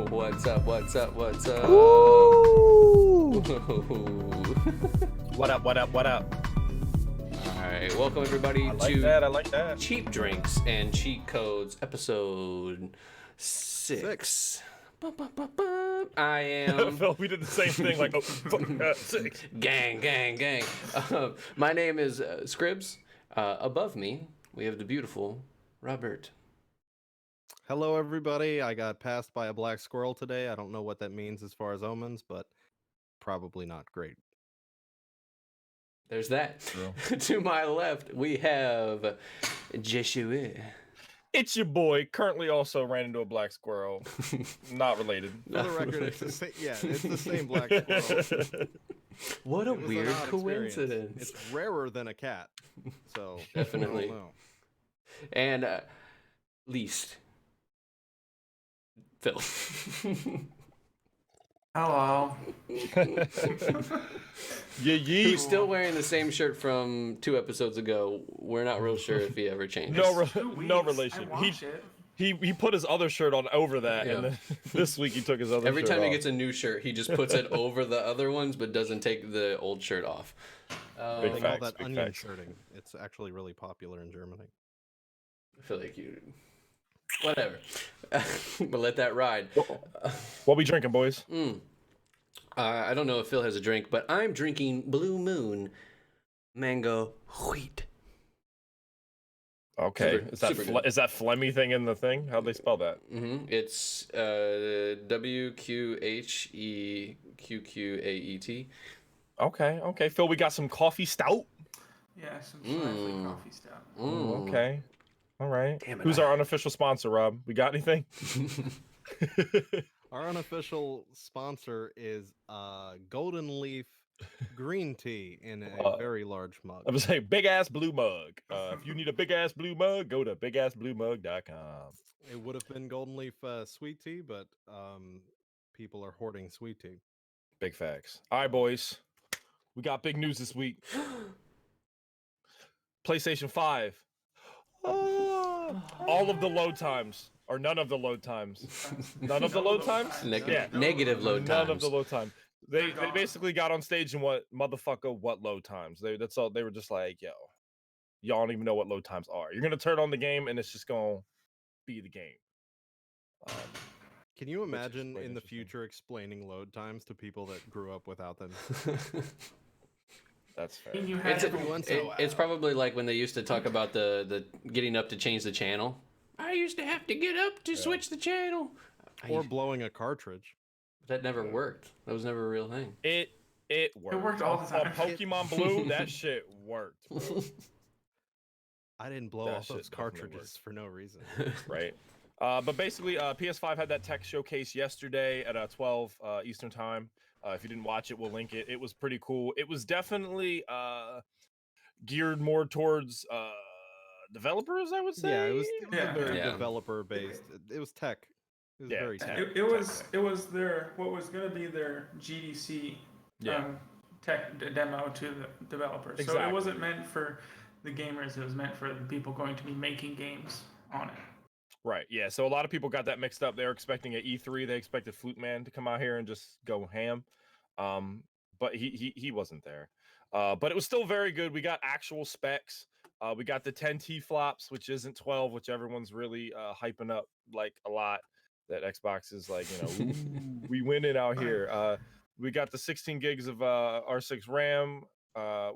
What's up? What's up? What's up? What up? What up? What up? All right, welcome everybody I like to that. I like that. Cheap Drinks and Cheat Codes, episode 6. I am. Phil, we did the same thing. Like, 6. Gang. My name is Scribs. Above me, we have the beautiful Robert. Hello, everybody. I got passed by a black squirrel today. I don't know what that means as far as omens, but probably not great. There's that. True. To my left, we have Joshua. It's your boy. Currently, also ran into a black squirrel. Not related. For the record, it's the same. Yeah, it's the same black squirrel. What a It was an weird odd experience. coincidence. It's rarer than a cat, so Definitely. I don't know. And least, Phil. Hello. He's still wearing the same shirt from 2 episodes ago. We're not real sure if he ever changed. No relation. He put his other shirt on over that, Yeah. and then this week he took his other Every shirt time he off. gets a new shirt, he just puts it over the other ones, but doesn't take the old shirt off. Big They facts, call that big onion facts. shirting. It's actually really popular in Germany. I feel like you... Whatever. But let that ride. What we drinking, boys? I don't know if Phil has a drink, but I'm drinking Blue Moon Mango Wheat. Okay. Super good. Is that phlegmy thing in the thing? How'd they spell that? It's WQHEQQAET. Okay. Phil, we got some coffee stout. Yeah, some lively coffee stout. Okay. All right. Damn it, Who's our unofficial sponsor, Rob? We got anything? Our unofficial sponsor is Golden Leaf green tea in a very large mug. I was saying big ass blue mug. If you need a big ass blue mug, go to bigassbluemug.com. It would have been Golden Leaf sweet tea, but people are hoarding sweet tea. Big facts. All right, boys. We got big news this week. PlayStation 5. All of the load times. Or none of the load times. None of the load times? Negative load times. None of the load times. They basically got on stage and what load times. That's all. They were just like, yo, y'all don't even know what load times are. You're gonna turn on the game and it's just gonna be the game. Can you imagine quite in the interesting. future explaining load times to people that grew up without them? That's fair. And you had It's probably like when they used to talk about the getting up to change the channel. I used to have to get up to switch the channel. Or blowing a cartridge. That never worked. That was never a real thing. It worked. It worked all the time. On Pokemon Blue, that shit worked, bro. I didn't blow That off those shit definitely cartridges for no reason. Right. But basically, PS5 had that tech showcase yesterday at 12 Eastern time. If you didn't watch it, we'll link it. It was pretty cool. It was definitely geared more towards developers, I would say. Yeah, it was very Yeah. developer based. It was tech. It was very tech. it was their what was going to be their GDC tech demo to the developers. So Exactly. it wasn't meant for the gamers. It was meant for the people going to be making games on it. Right. Yeah. So a lot of people got that mixed up. They were expecting at E3. They expected Flute Man to come out here and just go ham. But he wasn't there. But it was still very good. We got actual specs. We got the 10 T flops, which isn't 12, which everyone's really hyping up like a lot. That Xbox is like, ooh, we winning out here. We got the 16 gigs of R6 RAM.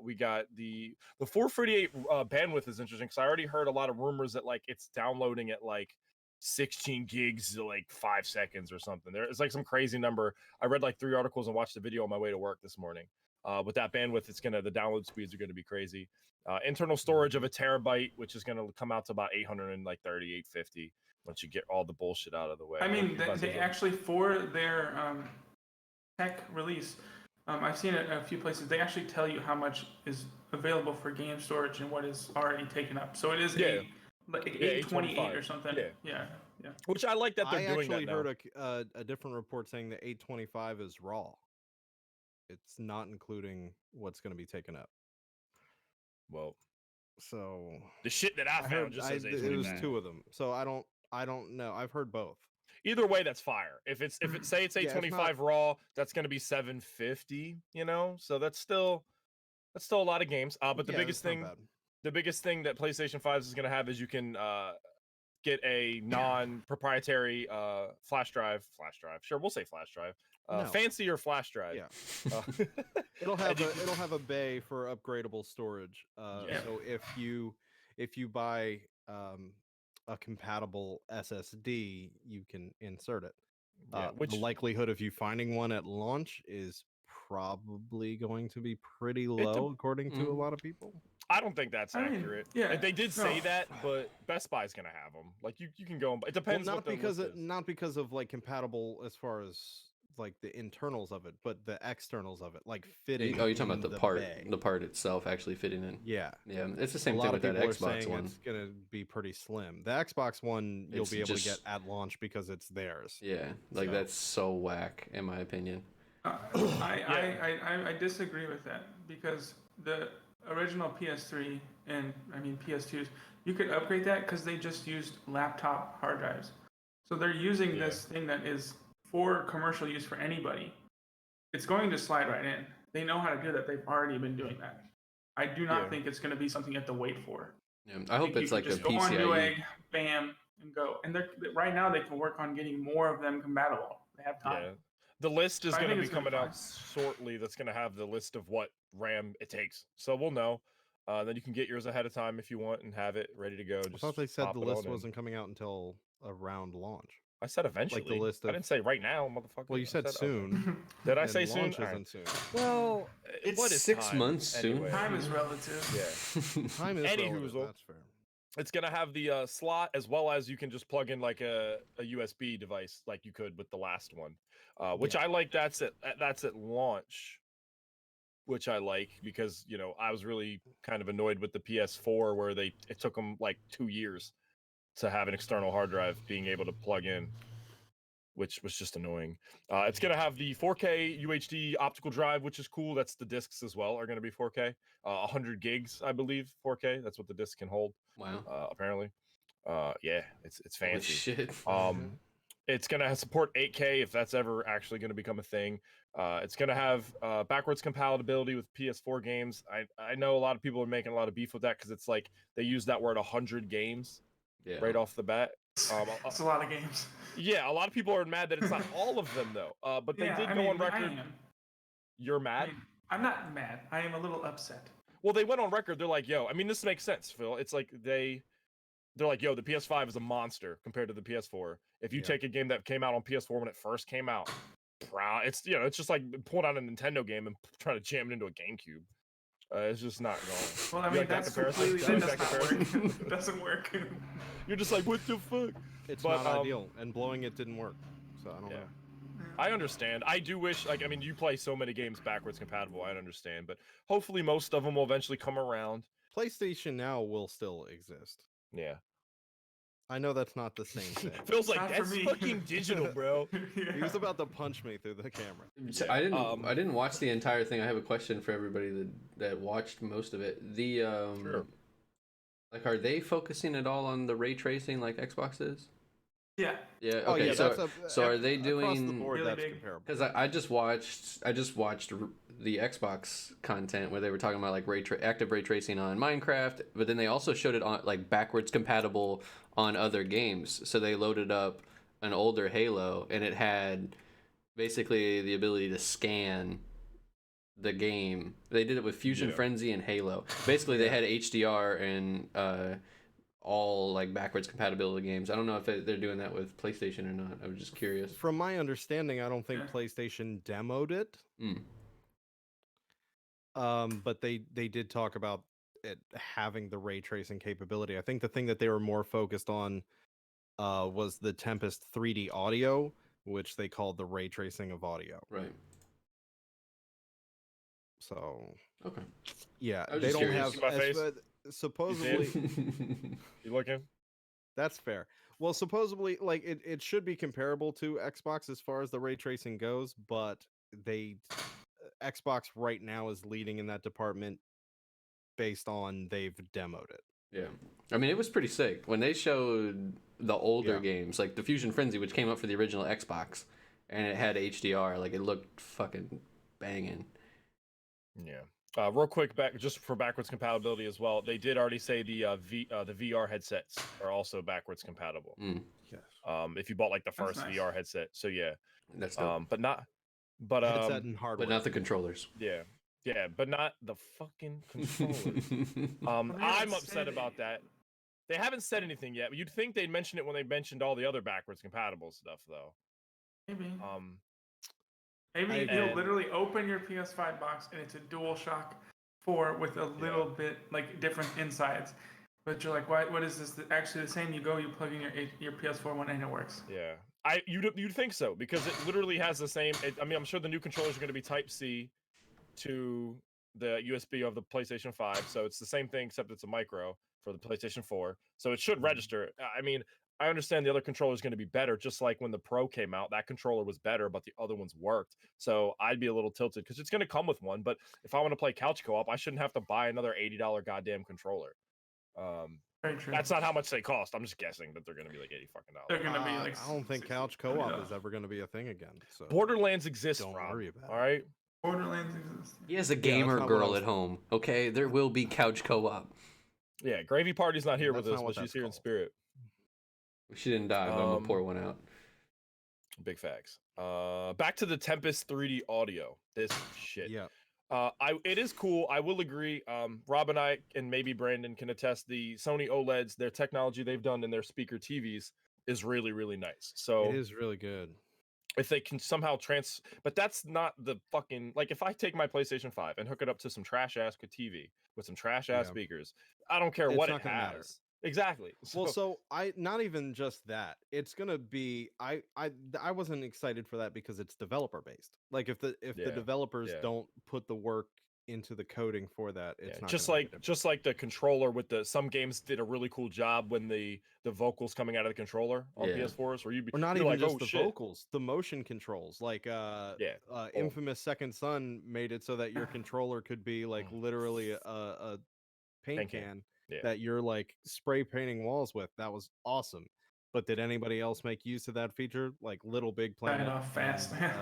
We got the 448 bandwidth is interesting because I already heard a lot of rumors that like it's downloading at like 16 gigs to like 5 seconds or something. It's like some crazy number. I read like 3 articles and watched the video on my way to work this morning. With that bandwidth, the download speeds are going to be crazy. Internal storage of 1 terabyte, which is going to come out to about 830, 850 once you get all the bullshit out of the way. I mean, they actually, for their tech release, I've seen it a few places. They actually tell you how much is available for game storage and what is already taken up. So it is 828 or something. Yeah. Which I like that they're doing that I actually now. heard a different report saying that 825 is raw. It's not including what's going to be taken up. Well, so the shit that I found just says it was 829. 2 of them. So I don't know. I've heard both. Either way, that's fire. If it's say it's Yeah, it's 825 raw, that's going to be 750. You know, so that's still a lot of games. But the Yeah, biggest that's not thing, bad. the biggest thing that PlayStation 5 is going to have is you can get a non-proprietary flash drive. Sure, we'll say flash drive. No. Fancier flash drive. Yeah. Uh, It'll and have a bay for upgradable storage. Yeah. So if you buy a compatible SSD, you can insert it. yeah, The likelihood of you finding one at launch is probably going to be pretty low, according to a lot of people. I don't think that's accurate. yeah, And they did say no. that, but Best Buy's gonna have them. Like you can go. It Well, depends. not what the because list is. not because of like compatible as far as like the internals of it, but the externals of it, like fitting. Oh, you're talking about in the part, bay. the part itself actually fitting in. Yeah. Yeah, it's the A same lot thing of with that people are Xbox saying one. it's gonna be pretty slim. The Xbox One you'll It's be able to just- get at launch because it's theirs. Yeah, like So- that's so whack in my opinion. I disagree with that because the original PS3 and I mean PS2s, you could upgrade that because they just used laptop hard drives. So they're using this thing that is for commercial use for anybody. It's going to slide right in. They know how to do that. They've already been doing that. I do not think it's going to be something you have to wait for. Yeah, I hope think it's you like can a just go on PCIe. Newegg, bam, and go. And right now they can work on getting more of them compatible. They have time. Yeah. The list is I going to think be it's gonna coming be out shortly. That's going to have the list of what RAM it takes. So we'll know. Then you can get yours ahead of time if you want and have it ready to go. I Just thought they said pop the it on list in. wasn't coming out until around launch. I said eventually. list I of- didn't say right now, motherfucker. Well, you I said okay. soon. Did I and say soon? launch All right. isn't soon. Well, It's what is 6 time months soon. anyway? Time is relative. Yeah. Time is Anywho, relative, so- that's fair. It's gonna have the slot as well as you can just plug in like a USB device like you could with the last one, which I like. That's at launch, which I like because I was really kind of annoyed with the PS4 where it took them like 2 years to have an external hard drive being able to plug in, which was just annoying. It's gonna have the 4K UHD optical drive, which is cool. That's the discs as well are gonna be 4K, 100 gigs, I believe, 4K. That's what the disc can hold. Wow. Apparently, yeah, it's Holy fancy. shit. It's gonna support 8K if that's ever actually gonna become a thing. It's gonna have backwards compatibility with PS4 games. I know a lot of people are making a lot of beef with that because it's like they use that word 100 games Yeah. right off the bat. It's a lot of games. Yeah, a lot of people are mad that it's not all of them though. But they did go on record. I am. You're mad? I'm not mad. I am a little upset. Well, they went on record. They're like, "Yo, I mean, this makes sense, Phil. It's like they're like, yo, the PS5 is a monster compared to the PS4. If you take a game that came out on PS4 when it first came out, it's it's just like pulling out a Nintendo game and trying to jam it into a GameCube. It's just not going. Well, I You mean, like that that's comparison? completely You that like does that not work. comparison? It doesn't work. You're just like, what the fuck? It's But, not ideal, and blowing it didn't work. So I don't know. I understand. I do wish, I mean, you play so many games backwards compatible. I understand, but hopefully most of them will eventually come around. PlayStation Now will still exist. Yeah. I know that's not the same thing. Feels like Not for that's me. fucking digital, bro. He was about to punch me through the camera. So I didn't watch the entire thing. I have a question for everybody that watched most of it. The Sure. like, are they focusing at all on the ray tracing like Xbox is? Yeah. Yeah. Oh, Okay. yeah, so are they across the doing? board, really that's big? comparable. Because I just watched the Xbox content where they were talking about like active ray tracing on Minecraft, but then they also showed it on like backwards compatible on other games. So they loaded up an older Halo and it had basically the ability to scan the game. They did it with Fusion Frenzy and Halo. Basically, they had HDR and all like backwards compatibility games. I don't know if they're doing that with PlayStation or not. I was just curious. From my understanding, I don't think PlayStation demoed it. But they did talk about it having the ray tracing capability. I think the thing that they were more focused on was the Tempest 3D audio, which they called the ray tracing of audio. Right. So Okay. yeah, I was they just don't curious. have My face? supposedly. You looking? That's fair. Well, supposedly, like it should be comparable to Xbox as far as the ray tracing goes, but Xbox right now is leading in that department based on they've demoed it. Yeah. I mean, it was pretty sick when they showed the older Yeah. games, like the Fusion Frenzy, which came up for the original Xbox, and it had HDR. Like, it looked fucking banging. Yeah. Real quick, just for backwards compatibility as well. They did already say the VR headsets are also backwards compatible. Yes. If you bought like the That's first nice. VR headset, so yeah. That's dope. But Headset and hardware. But not the controllers. yeah, but not the fucking controllers. Well, they haven't I'm upset said about it. that. They haven't said anything yet. You'd think they'd mention it when they mentioned all the other backwards compatible stuff, though. Maybe. I Maybe agree. you'll literally open your PS5 box and it's a DualShock 4 with a little bit like different insides. But you're like, what is this? Actually, the same. You plug in your PS4 one, and it works. Yeah, you'd think so because it literally has the same. I mean, I'm sure the new controllers are going to be Type C to the USB of the PlayStation 5, so it's the same thing except it's a micro for the PlayStation 4. So it should register. I mean, I understand the other controller is going to be better, just like when the Pro came out, that controller was better, but the other ones worked. So I'd be a little tilted because it's going to come with one. But if I want to play couch co-op, I shouldn't have to buy another $80 goddamn controller. Very true. That's not how much they cost. I'm just guessing that they're going to be like $80 fucking dollars. They're gonna be like. I don't think 60, couch co-op $70. is ever going to be a thing again. So Borderlands exists, don't Rob, worry about all it. right? Borderlands exists. He has a that's gamer not what I girl was- at home. Okay, there will be couch co-op. Yeah, Gravy Party's not here That's with us, not what but she's that's here in called. spirit. She didn't die, but I'm gonna pour one out. Big facts. Back to the Tempest 3D audio. This shit. Yeah. It is cool. I will agree. Rob and I, and maybe Brandon can attest, the Sony OLEDs, their technology they've done in their speaker TVs is really, really nice. So It is really good. if they can somehow but that's not the fucking, like, if I take my PlayStation 5 and hook it up to some trash ass TV with some trash ass Yeah. speakers, I don't care It's what not it gonna matter. has. Exactly. Well, so I not even just that. It's gonna be I wasn't excited for that because it's developer based. Like if the Yeah, developers yeah. don't put the work into the coding for that, it's not just gonna make a like difference. just like the controller with some games did a really cool job when the vocals coming out of the controller on Yeah. PS4s, where Or not you're even like, just oh, the shit. vocals, the motion controls. Like Infamous Second Son made it so that your controller could be like literally a paint can Yeah. that you're like spray painting walls with. That was awesome. But did anybody else make use of that feature? Like Little Big Planet. off fast. and,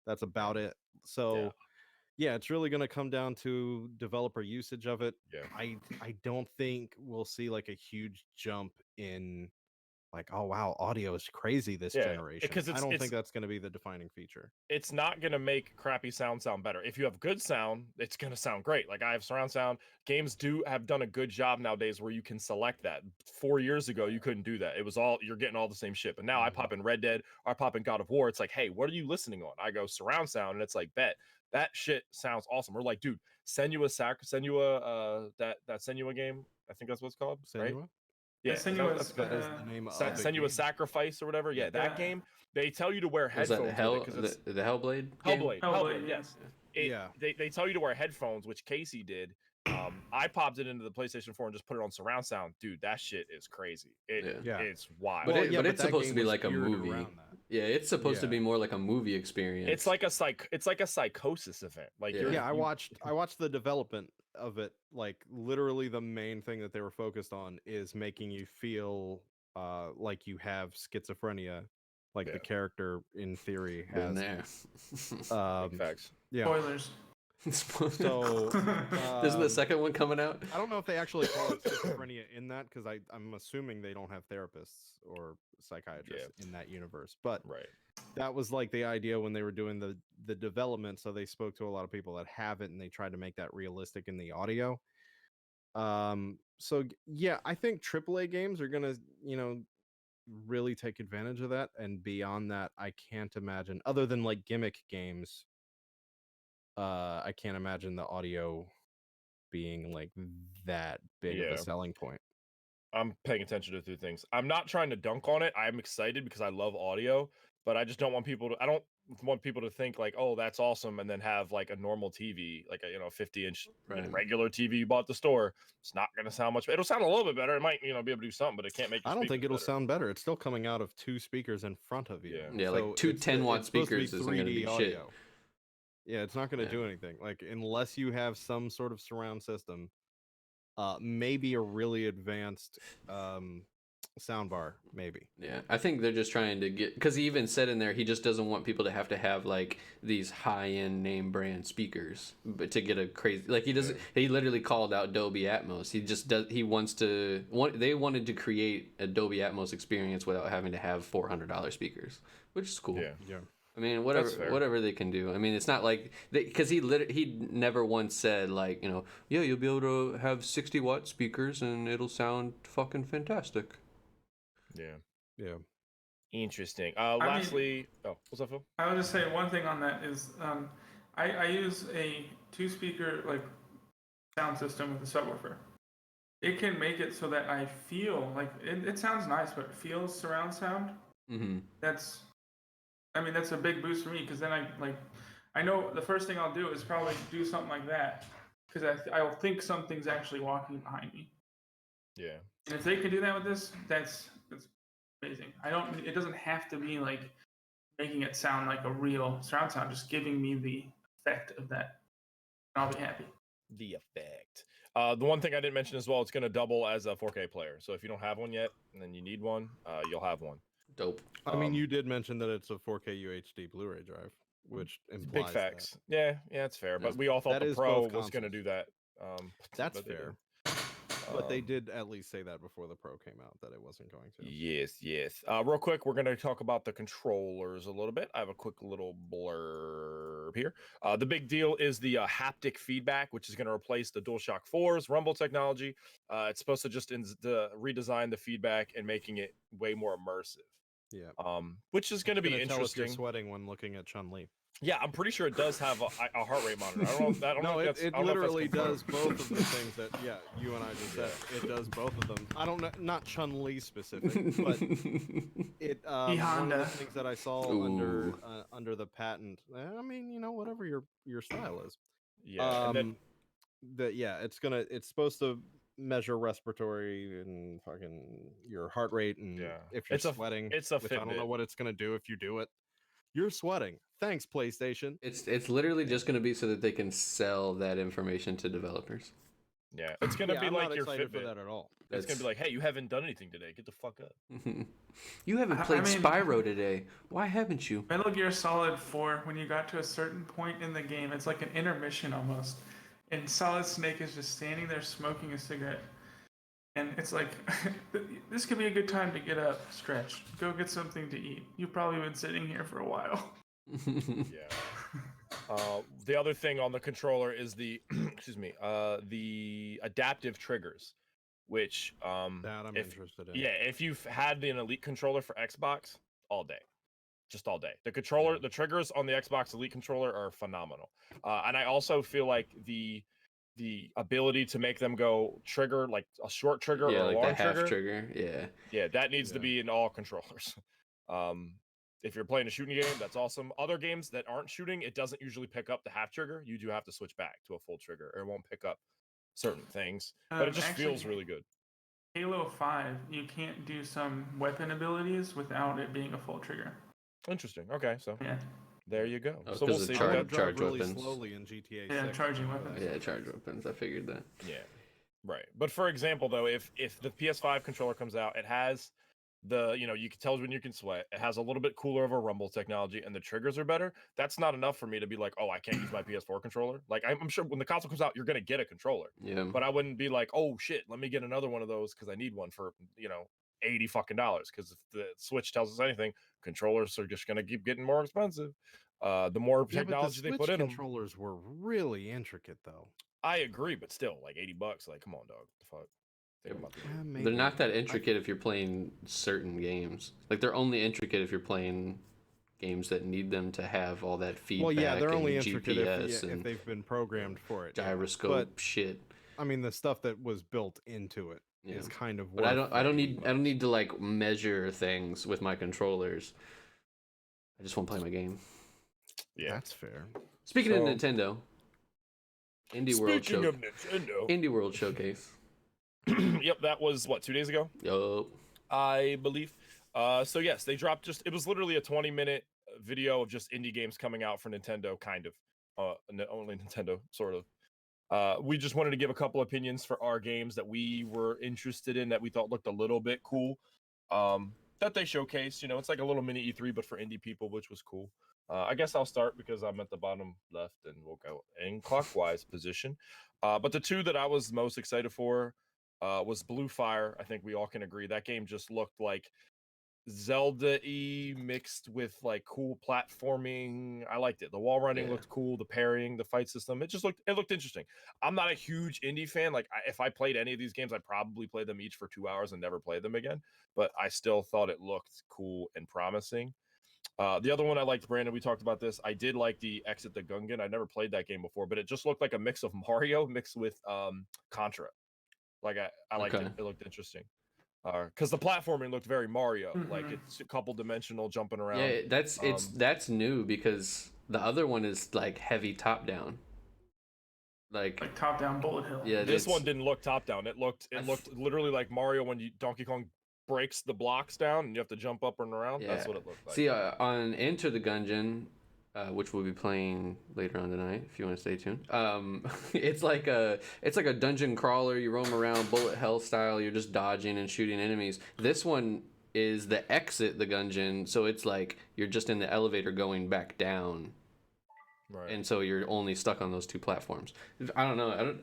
that's about it. So yeah, it's really going to come down to developer usage of it. Yeah. I don't think we'll see like a huge jump in like, oh wow, audio is crazy this Yeah, generation. because I don't it's- think that's going to be the defining feature. It's not going to make crappy sound better. If you have good sound, it's going to sound great. Like, I have surround sound. Games have done a good job nowadays where you can select that. 4 years ago, you couldn't do that. It was you're getting all the same shit. But now I pop in Red Dead, or I pop in God of War. It's like, hey, what are you listening on? I go surround sound, and it's like, bet that shit sounds awesome. We're like, dude, Senua game. I think that's what it's called, right? Senua? Yeah, Senua's, That is the name of Send you a game. sacrifice or whatever. Yeah, that Yeah. game. They tell you to wear Was that headphones. the with it 'cause it's the Hellblade? game? Hellblade, yes. Yeah. They tell you to wear headphones, which Casey did. I popped it into the PlayStation 4 and just put it on surround sound. Dude, that shit is crazy. Yeah. It's wild. But, Well, but but it's that supposed game to be was like a geared movie. around that. Yeah, it's supposed to Yeah. be more like a movie experience. It's like a psychosis event. Like Yeah. you're, Yeah, I watched the development of it. Like literally the main thing that they were focused on is making you feel like you have schizophrenia, like Yeah. the character in theory been has. there. big facts. Yeah. Spoilers. So Isn't the second one coming out? I don't know if they actually call it schizophrenia in that because I'm assuming they don't have therapists or psychiatrists in that universe. But Right. that was like the idea when they were doing the development. So they spoke to a lot of people that have it and they tried to make that realistic in the audio. Yeah, I think AAA games are gonna, really take advantage of that. And beyond that, I can't imagine, other than like gimmick games, I can't imagine the audio being like that big of Yeah. a selling point. I'm paying attention to two things. I'm not trying to dunk on it. I'm excited because I love audio, but I just don't want people to. I don't want people to think like, oh, that's awesome, and then have like a normal TV, like a 50-inch Right. regular TV you bought at the store. It's not going to sound much. It'll sound a little bit better. It might be able to do something, but it can't make. Your I don't think speakers it'll better. sound better. It's still coming out of 2 speakers in front of you. Yeah. Yeah, like two it's 10-watt supposed to be speakers isn't gonna be 3D shit. audio. Yeah, it's not going to Yeah. do anything. Like unless you have some sort of surround system, maybe a really advanced soundbar, maybe. Yeah, I think they're just trying to get, because he even said in there he just doesn't want people to have like these high-end name brand speakers, but to get a crazy, like he doesn't. He literally called out Dolby Atmos. He just does. He wants to. They wanted to create a Dolby Atmos experience without having to have $400 speakers, which is cool. Yeah. I mean, That's fair. whatever they can do. I mean, it's not like because he never once said like, yeah, you'll be able to have 60-watt speakers and it'll sound fucking fantastic. Yeah. Interesting. Lastly, what's up, Phil? I would just say one thing on that is I use a 2-speaker like sound system with a subwoofer. It can make it so that I feel like it sounds nice, but it feels surround sound. Mm-hmm. That's a big boost for me because then I know the first thing I'll do is probably do something like that because I'll think something's actually walking behind me. Yeah. And if they can do that with this, that's amazing. It doesn't have to be like making it sound like a real surround sound, just giving me the effect of that. And I'll be happy. The effect. The one thing I didn't mention as well, it's going to double as a 4K player. So if you don't have one yet and then you need one, you'll have one. Dope. I mean, you did mention that it's a 4K UHD Blu-ray drive, which implies big facts. Yeah, it's fair. But we all thought that the is Pro both was going to consoles. do that. That's but they fair. didn't. But they did at least say that before the Pro came out, that it wasn't going to. Yes. Real quick, we're going to talk about the controllers a little bit. I have a quick little blurb here. The big deal is the haptic feedback, which is going to replace the DualShock 4's Rumble technology. It's supposed to just redesign the feedback and making it way more immersive. Yeah. Which is going to be interesting. Tell if you're sweating when looking at Chun-Li. Yeah, I'm pretty sure it does have a heart rate monitor. I don't know if that's, it literally does both of the things that you and I just said. It does both of them. I don't know, not Chun-Li specific, but it one of the things that I saw under the patent. I mean, whatever your style is. Yeah. It's supposed to measure respiratory and fucking your heart rate and if you're sweating. It's a which Fitbit. I don't know what it's gonna do if you do it. You're sweating. Thanks, PlayStation. It's literally just going to be so that they can sell that information to developers. Yeah, it's going to be I'm like not your excited Fitbit. for that at all. It's going to be like, hey, you haven't done anything today. Get the fuck up. You haven't played Spyro today. Why haven't you? Metal Gear Solid 4, when you got to a certain point in the game, it's like an intermission almost. And Solid Snake is just standing there smoking a cigarette. And it's like, this could be a good time to get up, stretch, go get something to eat. You've probably been sitting here for a while. The other thing on the controller is the the adaptive triggers, which that I'm interested in. Yeah, if you've had an Elite controller for Xbox, all day. Just all day. The controller, the triggers on the Xbox Elite controller are phenomenal. And I also feel like the ability to make them go trigger, like a short trigger or a long trigger. Yeah, that needs to be in all controllers. If you're playing a shooting game, that's awesome. Other games that aren't shooting, it doesn't usually pick up the half trigger. You do have to switch back to a full trigger, or it won't pick up certain things. But it just feels really good. Halo 5, you can't do some weapon abilities without it being a full trigger. Interesting. Okay, so yeah. There you go. So we'll see. Charge really weapons. Slowly in GTA 6. Yeah, charging weapons. Yeah, charge weapons. I figured that. Yeah, right. But for example, though, if the PS5 controller comes out, it has you can tell when you can sweat. It has a little bit cooler of a rumble technology, and the triggers are better. That's not enough for me to be like, oh, I can't use my PS4 controller. Like, I'm sure when the console comes out, you're gonna get a controller. Yeah. But I wouldn't be like, oh shit, let me get another one of those because I need one for $80 fucking. Because if the Switch tells us anything, controllers are just gonna keep getting more expensive. The more technology they put in them. Controllers were really intricate, though. I agree, but still, like $80. Like, come on, dog. The fuck. They're not that intricate if you're playing certain games. Like, they're only intricate if you're playing games that need them to have all that feedback. Well, yeah, they're only intricate GPS if they've been programmed for it. Gyroscope shit. I mean, the stuff that was built into it is kind of. But I don't need to like measure things with my controllers. I just want to play my game. Yeah, that's fair. Speaking of Nintendo, Indie World Showcase. Yep, that was 2 days ago. Yup. I believe. So yes, they dropped it was literally a 20-minute video of just indie games coming out for Nintendo, kind of. Only Nintendo, sort of. We just wanted to give a couple opinions for our games that we were interested in that we thought looked a little bit cool. that they showcased. You know, it's like a little mini E3, but for indie people, which was cool. I guess I'll start because I'm at the bottom left, and we'll go in clockwise position. But the two that I was most excited for was Blue Fire. I think we all can agree that game just looked like Zelda-y mixed with like cool platforming. I liked it. The wall running Yeah. looked cool. The parrying, the fight system, it looked interesting. I'm not a huge indie fan. Like if I played any of these games, I'd probably play them each for 2 hours and never play them again. But I still thought it looked cool and promising. The other one I liked, Brandon, we talked about this. I did like the Exit the Gungeon. I never played that game before, but it just looked like a mix of Mario mixed with Contra. Like I liked Okay. it. It looked interesting. Because the platforming looked very Mario, like Mhm. it's a couple dimensional jumping around. Yeah, that's new because the other one is like heavy top down. Like Like top down bullet hill. yeah, This it's, one didn't look top down. It looked literally like Mario when Donkey Kong breaks the blocks down and you have to jump up and around. yeah. That's what it looked like. See, on Enter the Gungeon, which we'll be playing later on tonight, if you want to stay tuned. It's like a dungeon crawler. You roam around bullet hell style. You're just dodging and shooting enemies. This one is the Exit the Gungeon, so it's like you're just in the elevator going back down, Right. and so you're only stuck on those two platforms. I don't know.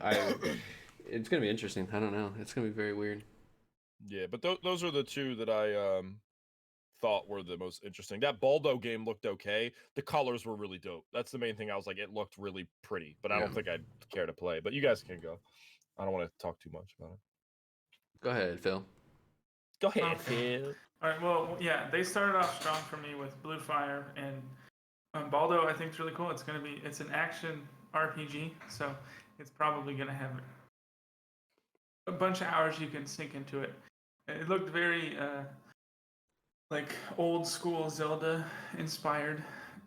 It's gonna be interesting. I don't know. It's gonna be very weird. Yeah, but those are the two that I thought were the most interesting. That Baldo game looked okay. The colors were really dope. That's the main thing. I was like, it looked really pretty, but I Yeah. don't think I'd care to play. But you guys can go. I don't want to talk too much about it. Go ahead, Phil. Go ahead, Okay. Phil. All right. Well, yeah, they started off strong for me with Blue Fire and Baldo. I think is really cool. It's an action RPG, so it's probably gonna have a bunch of hours you can sink into it. It looked very like old school Zelda inspired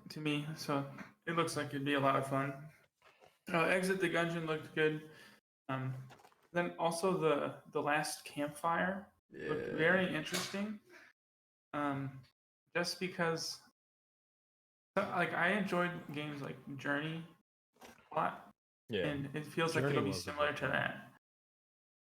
to me, so it looks like it'd be a lot of fun. Exit the Gungeon looked good. Um, then also the last campfire looked Yeah. very interesting. Just because like I enjoyed games like Journey a lot, Yeah. and it feels like Journey it'll be was a similar good to game. that.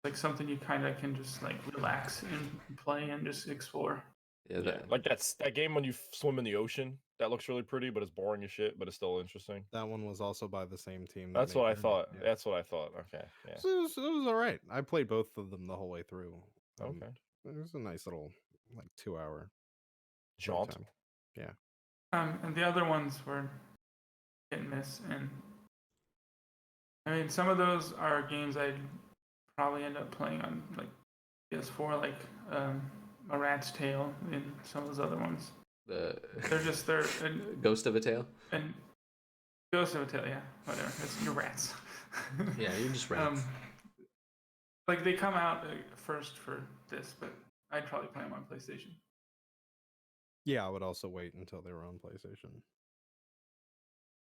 Like something you kind of can just like relax and play and just explore. Yeah, Yeah, like that game when you swim in the ocean. That looks really pretty, but it's boring as shit. But it's still interesting. That one was also by the same team. That That's made what I Journey. thought. Yeah. That's what I thought. Okay, yeah, So it was all right. I played both of them the whole way through. okay. It was a nice little like 2 hour Jaunt. time. Yeah. And the other ones were hit and miss, and I mean some of those are games I'd probably end up playing on like PS4, like A Rat's Tale, and some of those other ones. the They're and, Ghost of a Tale. and Ghost of a Tale, yeah, whatever. It's your rats. Yeah, you're just rats. Like they come out first for this, but I'd probably play them on PlayStation. Yeah, I would also wait until they were on PlayStation.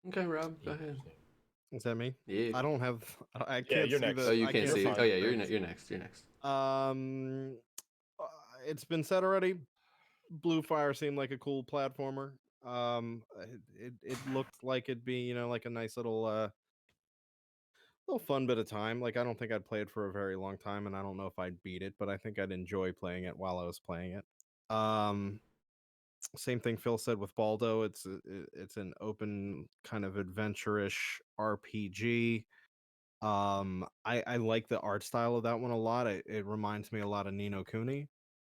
Okay, Rob, go ahead. Is that me? Yeah. I don't have. I Yeah, can't you're see next. the. Oh, you I can't see it. fine. Oh yeah, things. you're next. You're next. It's been said already. Blue Fire seemed like a cool platformer. It looked like it'd be like a nice little fun bit of time. Like I don't think I'd play it for a very long time, and I don't know if I'd beat it, but I think I'd enjoy playing it while I was playing it. Same thing Phil said with Baldo. It's an open kind of adventure-ish RPG. I like the art style of that one a lot. It reminds me a lot of Ni no Kuni,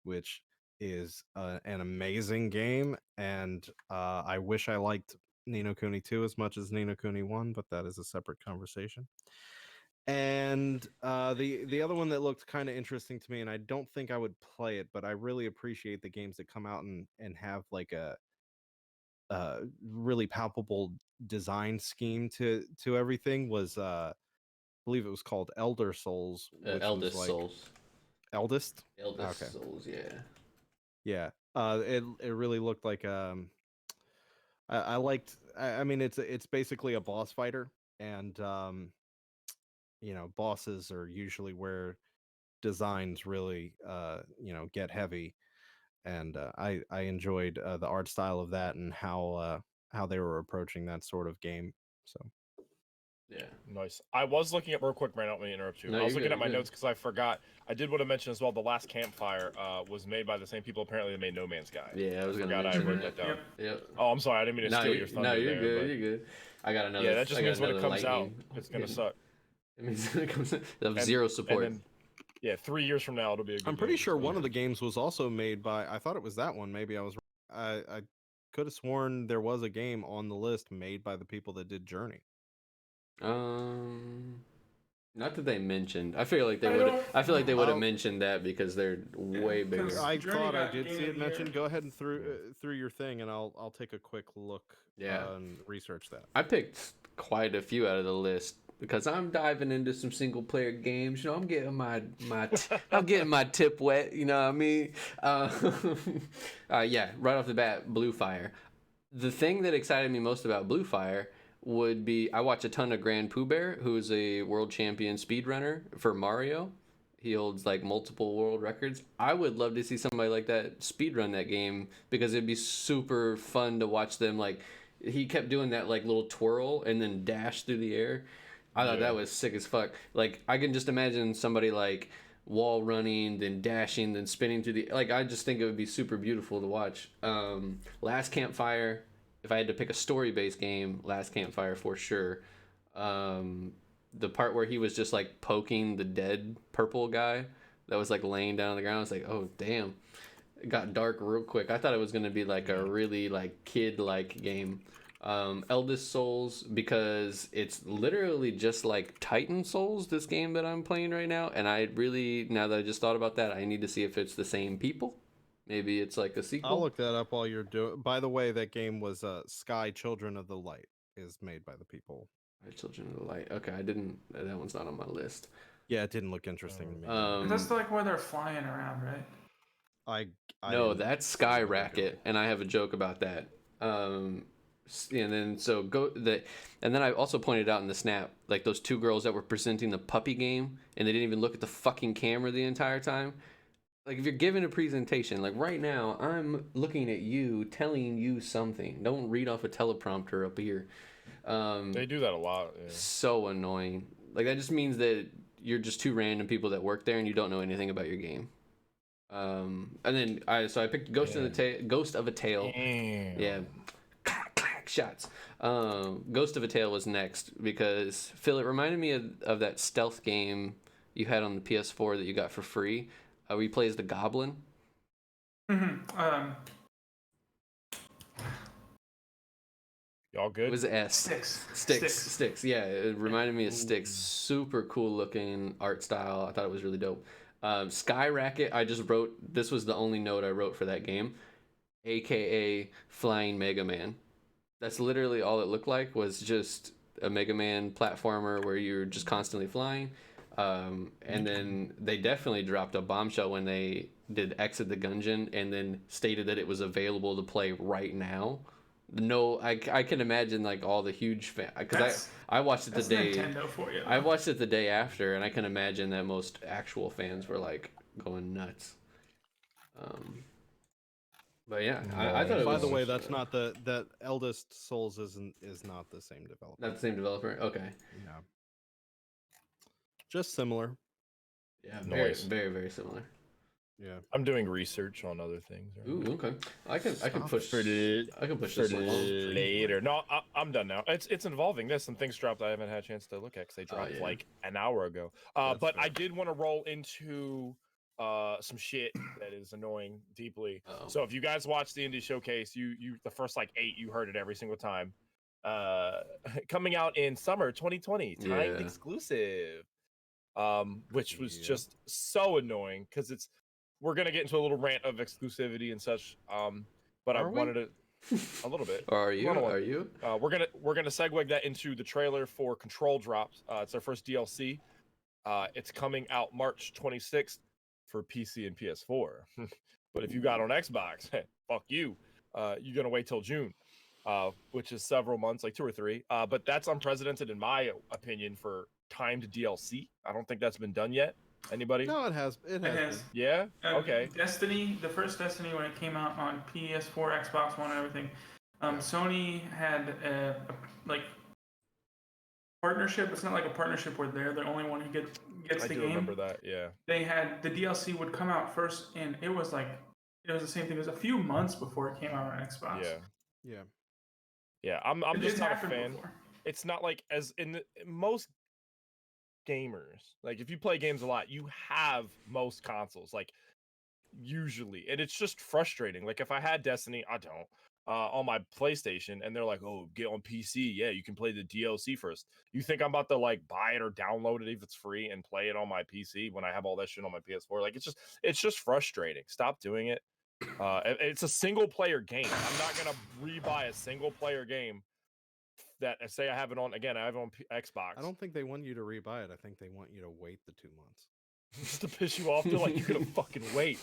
which is an amazing game, and I wish I liked Ni no Kuni 2 as much as Ni no Kuni 1, but that is a separate conversation. And the other one that looked kind of interesting to me, and I don't think I would play it, but I really appreciate the games that come out and have like a really palpable design scheme to everything was I believe it was called Elder Souls, which Eldest was like Souls. Eldest. Eldest Okay. Souls. Yeah. Yeah. It really looked like I liked. I mean, it's basically a boss fighter, and bosses are usually where designs really get heavy, and I enjoyed the art style of that and how they were approaching that sort of game. So Yeah. Nice. I was looking at real quick, man. I don't mean to interrupt you. No, I was you're looking good, at my you're good. notes because I forgot. I did want to mention as well. The last campfire was made by the same people apparently that made No Man's Sky. Yeah, I was gonna forgot I mention wrote that. that down. Yep. Yep. Oh, I'm sorry. I didn't mean to No, steal your thunder you're there, good. but You're good. I got another. yeah, that just I got means when it another comes out, lightning. it's gonna suck. It means when it comes out, they have And- zero support. And then, yeah, 3 years from now it'll be a good I'm pretty game, sure so- one of the games was also made by. I thought it was that one. Maybe I was. I could have sworn there was a game on the list made by the people that did Journey. Not that they mentioned. I feel like they I would. don't- I feel like they would have Oh. mentioned that because they're way bigger. 'cause- I Journey thought I got did Game see of it the mentioned. Year. Go ahead and through your thing, and I'll take a quick look. Yeah. And research that. I picked quite a few out of the list because I'm diving into some single player games. You know, I'm getting I'm getting my tip wet. You know what I mean? Yeah. Right off the bat, Blue Fire. The thing that excited me most about Blue Fire would be I watch a ton of Grand Pooh Bear, who is a world champion speedrunner for Mario. He holds like multiple world records. I would love to see somebody like that speedrun that game because it'd be super fun to watch them. Like he kept doing that like little twirl and then dash through the air. I thought that was sick as fuck. Like I can just imagine somebody like wall running, then dashing, then spinning through the like. I just think it would be super beautiful to watch. Last Campfire. If I had to pick a story-based game, Last Campfire for sure. The part where he was just like poking the dead purple guy that was like laying down on the ground, I was like, oh damn, it got dark real quick. I thought it was gonna be like a really like kid-like game. Eldest Souls, because it's literally just like Titan Souls, this game that I'm playing right now, and I really, now that I just thought about that, I need to see if it's the same people. Maybe it's like a sequel. I'll look that up while you're doing. By the way, that game was Sky Children of the Light is made by the people. Children of the Light. Okay, I didn't. That one's not on my list. Yeah, it didn't look interesting to me. That's like where they're flying around, right? I No, didn't that's see Sky what they're doing. Racket, and I have a joke about that. And then so and then I also pointed out in the snap like those two girls that were presenting the puppy game, and they didn't even look at the fucking camera the entire time. Like if you're giving a presentation, like right now, I'm looking at you, telling you something. Don't read off a teleprompter up here. They do that a lot. Yeah. So annoying. Like that just means that you're just two random people that work there and you don't know anything about your game. And then I picked Ghost of a Tale. Damn. Yeah. Clack, clack, shots. Ghost of a Tale was next because Phil, it reminded me of that stealth game you had on the PS4 that you got for free. Where you play as the Goblin. Mm-hmm. Y'all good? It was S. Sticks. Yeah, it reminded me of Sticks. Super cool looking art style. I thought it was really dope. Sky Racket, I just wrote, this was the only note I wrote for that game, aka Flying Mega Man. That's literally all it looked like, was just a Mega Man platformer where you're just constantly flying. And then they definitely dropped a bombshell when they did Exit the Gungeon and then stated that it was available to play right now. No, I can imagine like all the huge fans, because I watched it the day Nintendo for you. I watched it the day after, and I can imagine that most actual fans were like going nuts. But yeah, I thought it By was. the way, that's not that Eldest Souls is not the same developer. Not the same developer. Okay. Yeah. Just similar. Yeah, very, Nice. very, very similar. Yeah. I'm doing research on other things. right Ooh, now. okay. I can push for the- I can push For this one along. later. No, I'm done now. It's involving this. Some things dropped I haven't had a chance to look at because they dropped yeah. like an hour ago. That's But fair. I did want to roll into some shit that is annoying deeply. Uh-oh. So if you guys watch the Indie Showcase, you the first like 8, you heard it every single time. Coming out in summer 2020, timed Yeah. exclusive. Which was Yeah. just so annoying because we're gonna get into a little rant of exclusivity and such. But I Are we? wanted to a little bit. Or are you? Run along. Are you? We're gonna segue that into the trailer for Control drops. It's our first DLC. It's coming out March 26th for PC and PS4. But if you got on Xbox, fuck you. You're gonna wait till June, which is several months, like 2 or 3. But that's unprecedented in my opinion for timed DLC. I don't think that's been done yet. Anybody? No, it has. It has. has. been. Yeah. Okay. Destiny, the first Destiny when it came out on PS4, Xbox One, and everything. Sony had like partnership. It's not like a partnership where they're the only one who gets I the do game. remember that. Yeah. They had the DLC would come out first, and it was the same thing. It was a few months before it came out on Xbox. Yeah. Yeah. I'm just It's not a happened fan. before. It's not like as in most gamers, like if you play games a lot, you have most consoles, like usually, and it's just frustrating. Like if I had Destiny, I don't, on my PlayStation, and they're like, "Oh, get on PC, yeah, you can play the DLC first." You think I'm about to like buy it or download it if it's free and play it on my PC when I have all that shit on my PS4? Like it's just frustrating. Stop doing it. It's a single player game. I'm not gonna rebuy a single player game that say I have it on again. I have it on Xbox. I don't think they want you to rebuy it. I think they want you to wait the 2 months. Just to piss you off. They're like, you're gonna fucking wait.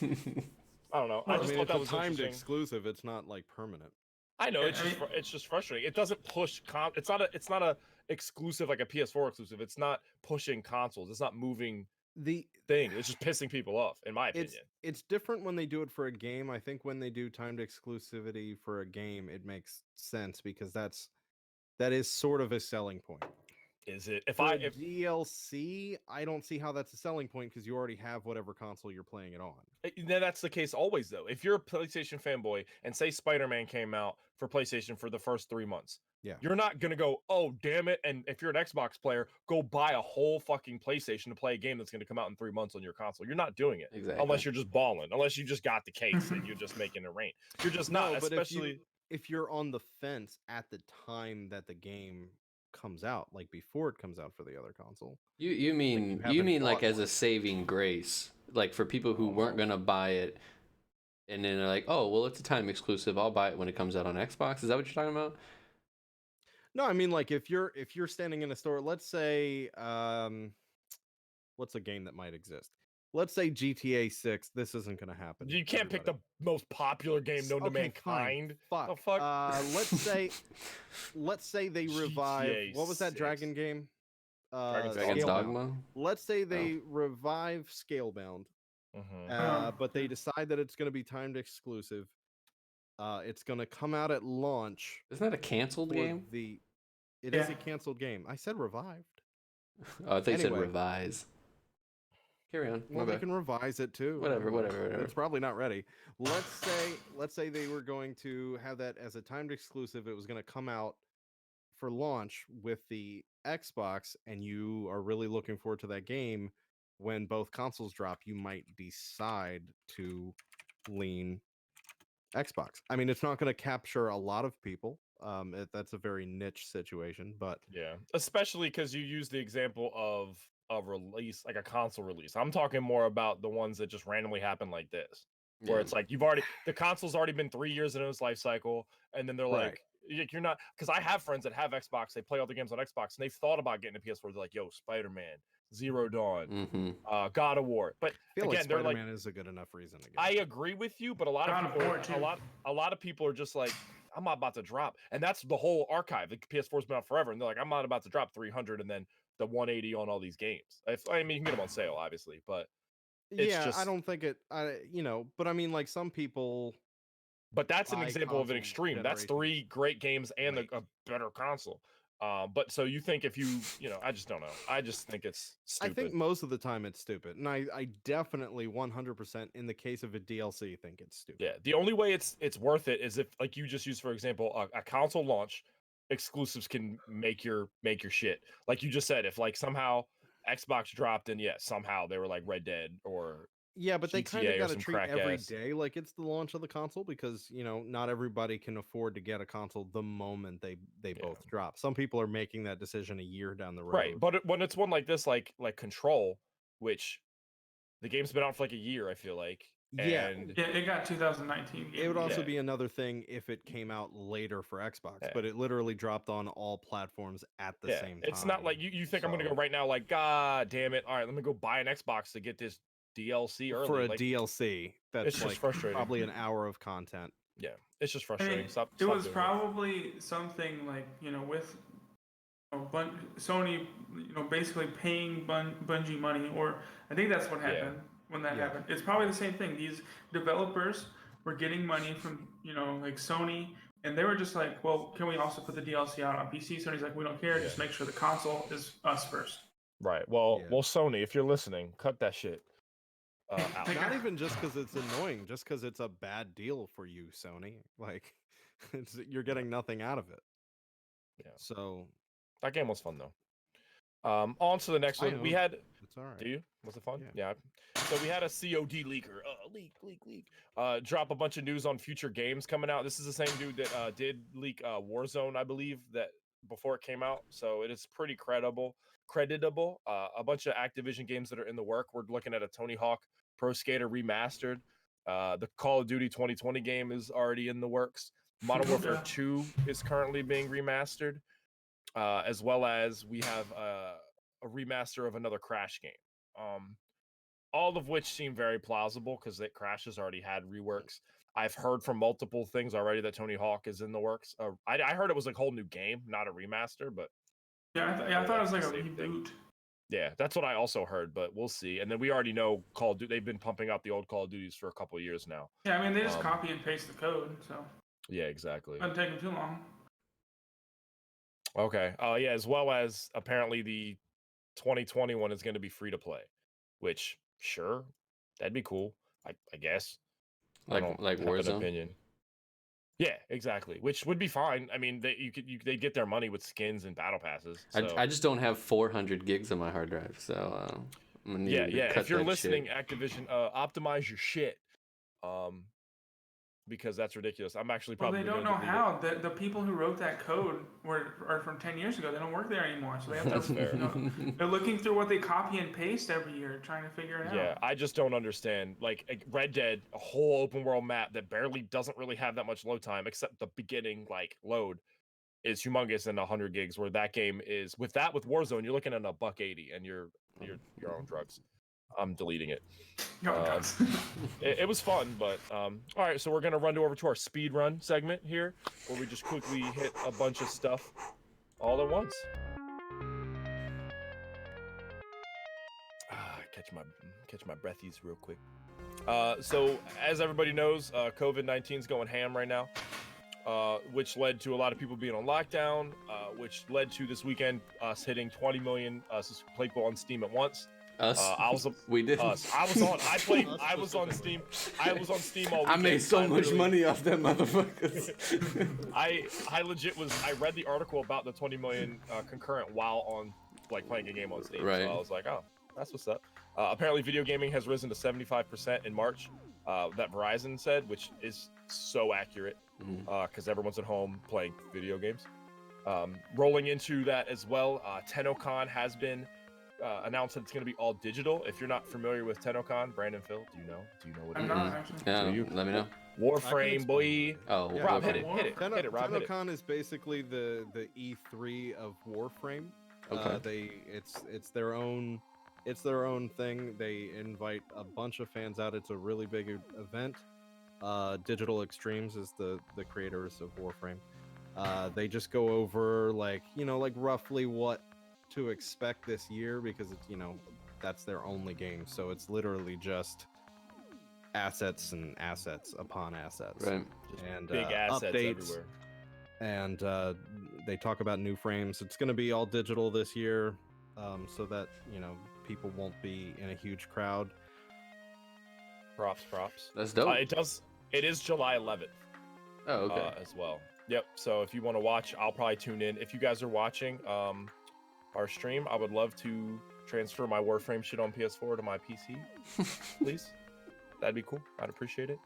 I don't know. I just thought that was timed interesting. exclusive. It's not like permanent. I know it's just frustrating. It doesn't push it's not a exclusive like a PS4 exclusive. It's not pushing consoles. It's not moving The thing. It's just pissing people off, in my opinion. It's different when they do it for a game. I think when they do timed exclusivity for a game, it makes sense because that is sort of a selling point. Is it? If DLC, I don't see how that's a selling point because you already have whatever console you're playing it on. Then that's the case always, though. If you're a PlayStation fanboy and say Spider-Man came out for PlayStation for the first 3 months, you're not gonna go, "Oh, damn it!" And if you're an Xbox player, go buy a whole fucking PlayStation to play a game that's gonna come out in 3 months on your console. You're not doing it unless you're just balling. Unless you just got the case and you're just making it rain. You're just not. But especially if you're on the fence at the time that the game comes out, like before it comes out for the other console. You mean like as a saving grace, like for people who weren't gonna buy it, and then they're like, oh well, it's a time exclusive. I'll buy it when it comes out on Xbox. Is that what you're talking about? No, I mean like if you're standing in a store, let's say what's a game that might exist? Let's say GTA 6. This isn't going to happen. You can't pick the most popular game known to mankind. Fuck. The fuck? Let's say they revive. GTA What was that 6. Dragon game? Dragon's Dogma. Let's say they revive Scalebound, but they decide that it's going to be timed exclusive. It's going to come out at launch. Isn't that a canceled game? It is a canceled game. I said revived. Oh, I think you said revise. Carry on. Well, they can revise it too. Whatever. It's probably not ready. Let's say they were going to have that as a timed exclusive. It was going to come out for launch with the Xbox, and you are really looking forward to that game. When both consoles drop, you might decide to lean Xbox. I mean, it's not going to capture a lot of people. That's a very niche situation, but yeah, especially because you use the example of a release, like a console release. I'm talking more about the ones that just randomly happen like this, where it's like the console's already been 3 years in its life cycle, and then they're like, you're not, because I have friends that have Xbox, they play all the games on Xbox, and they've thought about getting a PS4. They're like, yo, Spider-Man, Zero Dawn, God of War. But I feel again, like Spider-Man is a good enough reason to get. I agree with you, but a lot of people are just like, I'm not about to drop, and that's the whole archive. The PS4's been out forever, and they're like, I'm not about to drop 300 and then the 180 on all these games. I mean, you can get them on sale, obviously, but I don't think it. But I mean, like some people. But that's an example of an extreme. That's 3 great games and a better console. But so you think if I just don't know. I just think it's stupid. I think most of the time it's stupid. And I definitely 100% in the case of a DLC think it's stupid. Yeah. The only way it's worth it is if, like you just used, for example, a console launch exclusives can make your shit. Like you just said, if like somehow Xbox dropped and somehow they were like Red Dead or but they kind of got to treat every day like it's the launch of the console because not everybody can afford to get a console the moment they both drop. Some people are making that decision a year down the road. Right, but when it's one like this, like Control, which the game's been out for like a year, I feel like. And it got 2019. It would also be another thing if it came out later for Xbox, but it literally dropped on all platforms at the same time. It's not like you think I'm gonna go right now, like, God damn it, all right, let me go buy an Xbox to get this DLC early. For a DLC, that's just frustrating. Probably an hour of content. Yeah, it's just frustrating. It was probably something like with Sony, basically paying Bungie money, or I think that's what happened when that happened. It's probably the same thing. These developers were getting money from like Sony and they were just like, well, can we also put the DLC out on PC? Sony's like, we don't care. Just make sure the console is us first. Right. Well, Sony, if you're listening, cut that shit out. Not even just because it's annoying, just because it's a bad deal for you, Sony. Like, you're getting nothing out of it. Yeah. So that game was fun though. On to the next one. We had. It's all right. Do you? Was it fun? Yeah. So we had a COD leaker. Leak. Drop a bunch of news on future games coming out. This is the same dude that did leak Warzone, I believe, that before it came out. So it is pretty creditable. A bunch of Activision games that are in the work. We're looking at a Tony Hawk Pro Skater remastered. The Call of Duty 2020 game is already in the works. Modern Warfare 2 is currently being remastered. As well as we have a remaster of another Crash game. All of which seem very plausible because Crash has already had reworks. I've heard from multiple things already that Tony Hawk is in the works. I heard it was like a whole new game, not a remaster, but I thought it was like a reboot. Yeah, that's what I also heard, but we'll see. And then we already know Call of Duty. They've been pumping out the old Call of Duties for a couple of years now. Yeah, I mean they just copy and paste the code, so yeah, exactly. It doesn't take them too long. Okay. Yeah, as well as apparently the 2021 is going to be free to play, which sure, that'd be cool. I guess. Like Warzone. An opinion. Yeah, exactly. Which would be fine. I mean, they'd get their money with skins and battle passes. So. I just don't have 400 gigs on my hard drive, so I'm gonna need to cut If you're that listening, shit. Activision, optimize your shit. Because that's ridiculous. I'm actually probably. Well, they don't know how. The people who wrote that code are from 10 years ago. They don't work there anymore, so they have to. They're looking through what they copy and paste every year, trying to figure it out. Yeah, I just don't understand. Like Red Dead, a whole open world map that barely doesn't really have that much load time, except the beginning load is humongous in 100 gigs. Where that game is with Warzone, you're looking at $180, and you're on drugs. I'm deleting it. It was fun, but all right. So we're gonna run over to our speed run segment here, where we just quickly hit a bunch of stuff all at once. Catch my breathies real quick. So as everybody knows, COVID-19 is going ham right now, which led to a lot of people being on lockdown, which led to this weekend us hitting 20 million people on Steam at once. We did. I was on Steam. I was on Steam all weekend. I made so much money off them motherfuckers. I legit was. I read the article about the 20 million concurrent while on playing a game on Steam. Right. So I was like, oh, that's what's up. Apparently, video gaming has risen to 75% in March. That Verizon said, which is so accurate because everyone's at home playing video games. Rolling into that as well, TennoCon has been announced that it's going to be all digital. If you're not familiar with TennoCon, Brandon, Phil, do you know what it is? I'm not actually. Yeah, let me know. Warframe, boy. Oh, Yeah, Rob, hit Warframe. it. Rob, hit it. TennoCon is basically the E3 of Warframe. Okay. It's their own thing. They invite a bunch of fans out. It's a really big event. Digital Extremes is the creators of Warframe. They just go over roughly what to expect this year, because it's that's their only game, so it's literally just assets and assets upon assets, Right. And big assets updates everywhere. And they talk about new frames. It's going to be all digital this year, so that people won't be in a huge crowd. Props. That's dope. It is July 11th. Oh, okay. As well. Yep. So if you want to watch, I'll probably tune in. If you guys are watching our stream, I would love to transfer my Warframe shit on PS4 to my PC, please. That'd be cool. I'd appreciate it.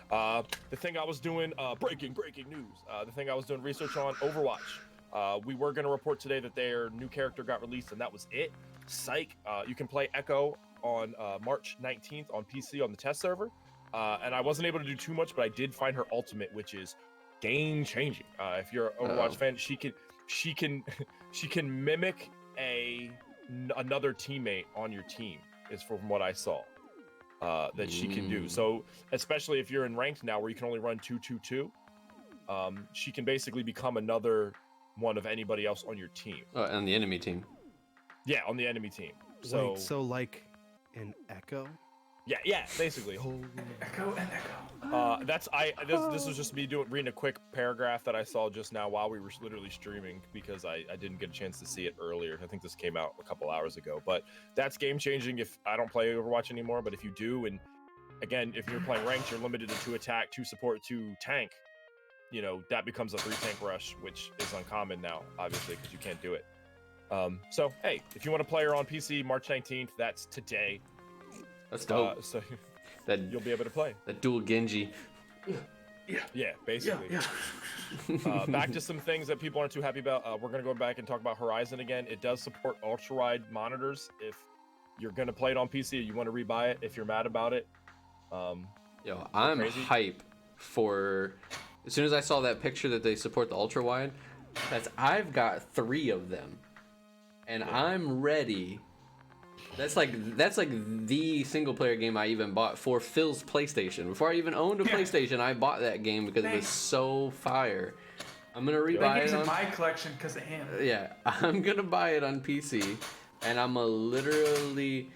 The thing I was doing, breaking news. The thing I was doing research on, Overwatch. We were going to report today that their new character got released, and that was it. Psych. You can play Echo on March 19th on PC on the test server. And I wasn't able to do too much, but I did find her ultimate, which is game-changing. If you're an Overwatch fan, she can mimic another teammate on your team, is from what I saw. That she can do. So especially if you're in ranked now where you can only run 2-2-2, she can basically become another one of anybody else on your team. On the enemy team. Yeah, on the enemy team. So like an Echo? Yeah, basically. Echo and echo. This was just me reading a quick paragraph that I saw just now while we were literally streaming because I didn't get a chance to see it earlier. I think this came out a couple hours ago, but that's game changing. If I don't play Overwatch anymore, but if you do, and again, if you're playing ranked, you're limited to 2 attack, 2 support, 2 tank. You know, that becomes a 3 tank rush, which is uncommon now, obviously, because you can't do it. So hey, if you want to play her on PC, March 19th, that's today. That's dope. So that you'll be able to play. that dual Genji. Yeah, basically. Yeah. Back to some things that people aren't too happy about. We're gonna go back and talk about Horizon again. It does support ultra-wide monitors. If you're gonna play it on PC, or you want to rebuy it. If you're mad about it, Yo, I'm crazy. hype for. As soon as I saw that picture that they support the ultra wide, I've got 3 of them, and I'm ready. That's like the single player game I even bought for Phil's PlayStation. Before I even owned a PlayStation, I bought that game because it was so fire. I'm gonna rebuy That it game's in on. my collection because of him. Yeah, I'm gonna buy it on PC, and I'm gonna literally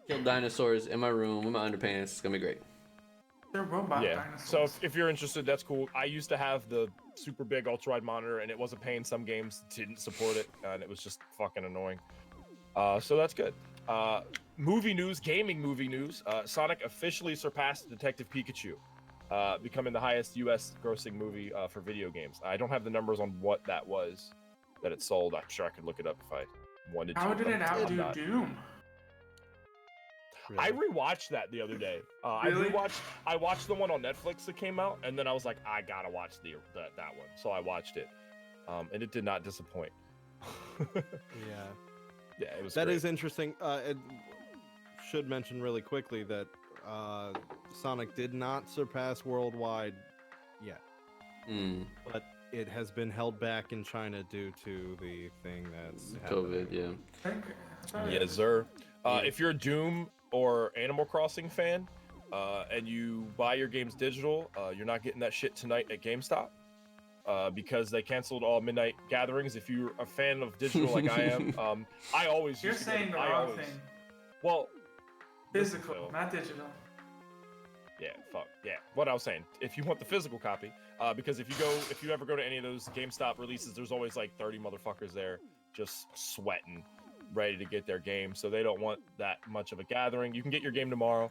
kill dinosaurs in my room with my underpants. It's gonna be great. They're robot yeah. dinosaurs. So if you're interested, that's cool. I used to have the super big ultra-wide monitor, and it wasn't paying. Some games didn't support it, and it was just fucking annoying. So that's good. Movie news, gaming movie news. Sonic officially surpassed Detective Pikachu, becoming the highest U.S. grossing movie for video games. I don't have the numbers on what that was that it sold. I'm sure I could look it up if I wanted to. How did it but I'm outdo not. Doom? I rewatched that the other day. Really? I watched the one on Netflix that came out, and then I was like, I gotta watch that one. So I watched it, and it did not disappoint. Yeah. Yeah, it was. That great. is interesting. It should mention really quickly that Sonic did not surpass worldwide yet, but it has been held back in China due to the thing that's COVID, happening. yeah. Yes, sir. If you're a Doom or Animal Crossing fan, and you buy your games digital, you're not getting that shit tonight at GameStop. Because they canceled all midnight gatherings. If you're a fan of digital like I am, I always. You're used to go saying to- the I wrong always- thing. Well, Physical, Phil. not digital. yeah, fuck, yeah. What I was saying, if you want the physical copy, because if you ever go to any of those GameStop releases, there's always like 30 motherfuckers there just sweating, ready to get their game. So they don't want that much of a gathering. You can get your game tomorrow.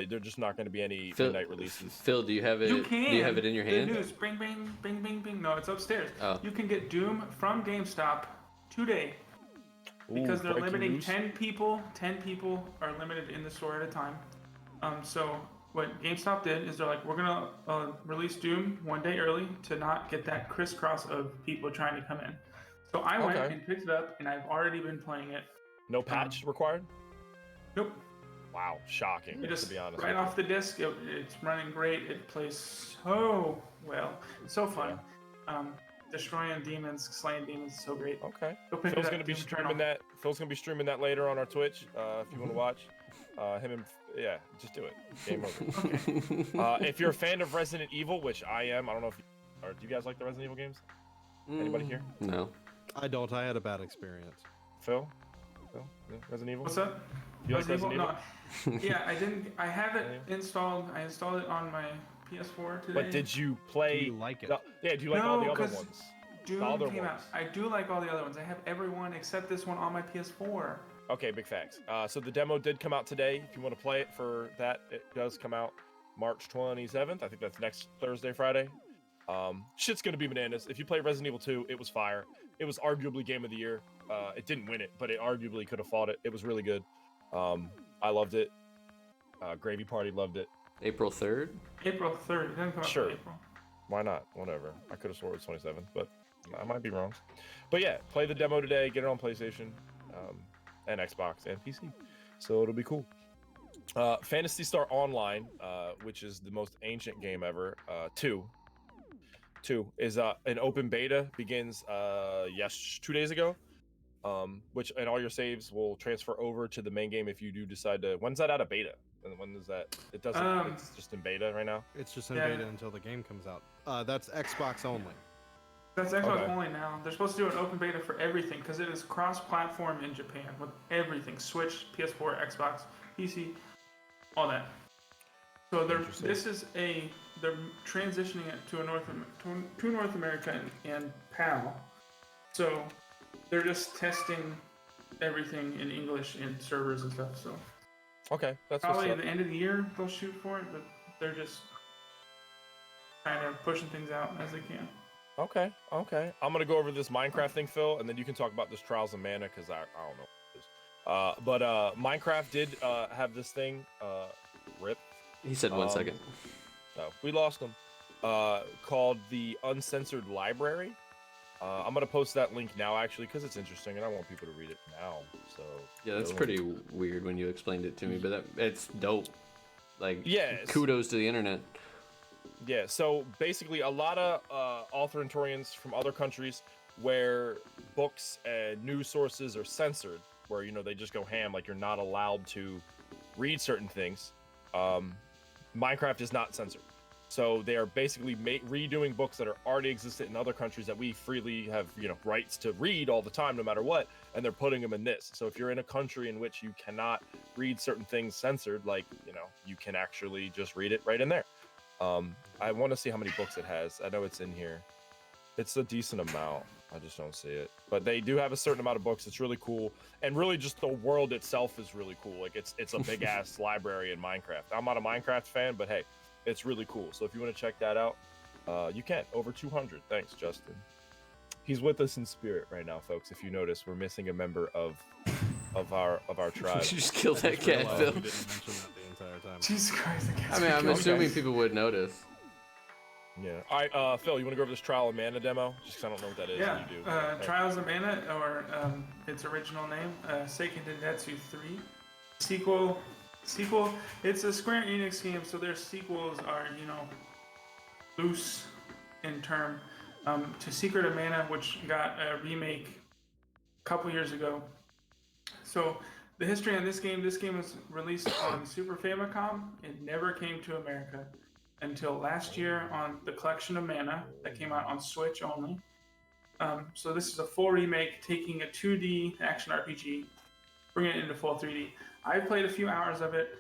They're just not going to be any midnight releases. Phil, do you have it? You can. Do you have it in your Good hand? news. Bing, bing, bing, bing, bing. No, it's upstairs. Oh. You can get Doom from GameStop today because they're breaking limiting news. 10 people. 10 people are limited in the store at a time. So what GameStop did is they're like, we're gonna release Doom one day early to not get that crisscross of people trying to come in. So I went Okay. and picked it up, and I've already been playing it. No patch required. Nope. Wow, shocking. You just to be honest, right with off the disc, it's running great. It plays so well. It's so fun. Destroying demons, slaying demons, is so great. you. Okay. Go pick Phil's it up, gonna be Doom streaming Eternal. that. Phil's gonna be streaming that later on our Twitch. If you want to watch, him and just do it. Game over. If you're a fan of Resident Evil, which I am, I don't know if. Do you guys like the Resident Evil games? Anybody here? No. I don't. I had a bad experience. Phil? Yeah, Resident Evil? What's up? You like Resident Evil? No. Yeah, I didn't. I have it installed. I installed it on my PS4 today. But did you play? Do you like it? Yeah, do you like all No, the other 'cause ones? Doom The other came out. ones. I do like all the other ones. I have every one except this one on my PS4. Okay, big facts. So the demo did come out today. If you want to play it for that, it does come out March 27th. I think that's next Thursday, Friday. Shit's gonna be bananas. If you play Resident Evil 2, it was fire. It was arguably game of the year. It didn't win it, but it arguably could have fought it. It was really good. I loved it. Gravy Party loved it. April 3rd? April 3rd. It didn't come out Sure. in April. Why not? Whatever. I could have swore it was 27th, but I might be wrong. But yeah, play the demo today. Get it on PlayStation, and Xbox and PC. So it'll be cool. Phantasy Star Online, which is the most ancient game ever. 2 is an open beta. Begins 2 days ago. Which and all your saves will transfer over to the main game if you do decide to. When's that out of beta? And when is that? It doesn't. It's just in beta right now. It's just in Yeah. beta until the game comes out. That's Xbox only. That's Xbox Okay. only now. They're supposed to do an open beta for everything because it is cross-platform in Japan with everything: Switch, PS4, Xbox, PC. all that. So Interesting. they're transitioning it to North America and PAL. So they're just testing everything in English and servers and stuff. So Okay, that's probably what's at up. the end of the year they'll shoot for it, but they're just kind of pushing things out as they can. Okay. I'm gonna go over this Minecraft thing, Phil, and then you can talk about this Trials of Mana because I don't know what it is. But Minecraft did have this thing. Rip. He said 1 second. So we lost him. Called the Uncensored Library. I'm gonna post that link now actually because it's interesting and I want people to read it now. So Yeah, that's pretty weird when you explained it to me, but it's dope. Like, Yes. kudos to the internet. Yeah, so basically a lot of authoritarians from other countries where books and news sources are censored, where, you know, they just go ham, like you're not allowed to read certain things. Minecraft is not censored. So they are basically redoing books that are already existed in other countries that we freely have, you know, rights to read all the time, no matter what, and they're putting them in this. So if you're in a country in which you cannot read certain things censored, like, you know, you can actually just read it right in there. I want to see how many books it has. I know it's in here. It's a decent amount. I just don't see it. But they do have a certain amount of books. It's really cool. And really just the world itself is really cool. Like it's a big ass library in Minecraft. I'm not a Minecraft fan, but hey, it's really cool. So if you want to check that out, you can. Over 200. Thanks, Justin. He's with us in spirit right now, folks. If you notice, we're missing a member of our tribe. You just killed that cat, realized Phil. we didn't mention that the entire time. Jesus Christ! I mean, I'm assuming people would notice. Yeah. All right, Phil, you want to go over this Trial of Mana demo? Just 'cause I don't know what that is. Yeah, and you do. Trials of Mana, or its original name, Seiken Densetsu 3. Sequel. It's a Square Enix game, so their sequels are, you know, loose in term. To Secret of Mana, which got a remake a couple years ago. So the history on this game was released on Super Famicom. It never came to America until last year on the Collection of Mana that came out on Switch only. So this is a full remake, taking a 2D action RPG, bringing it into full 3D. I've played a few hours of it.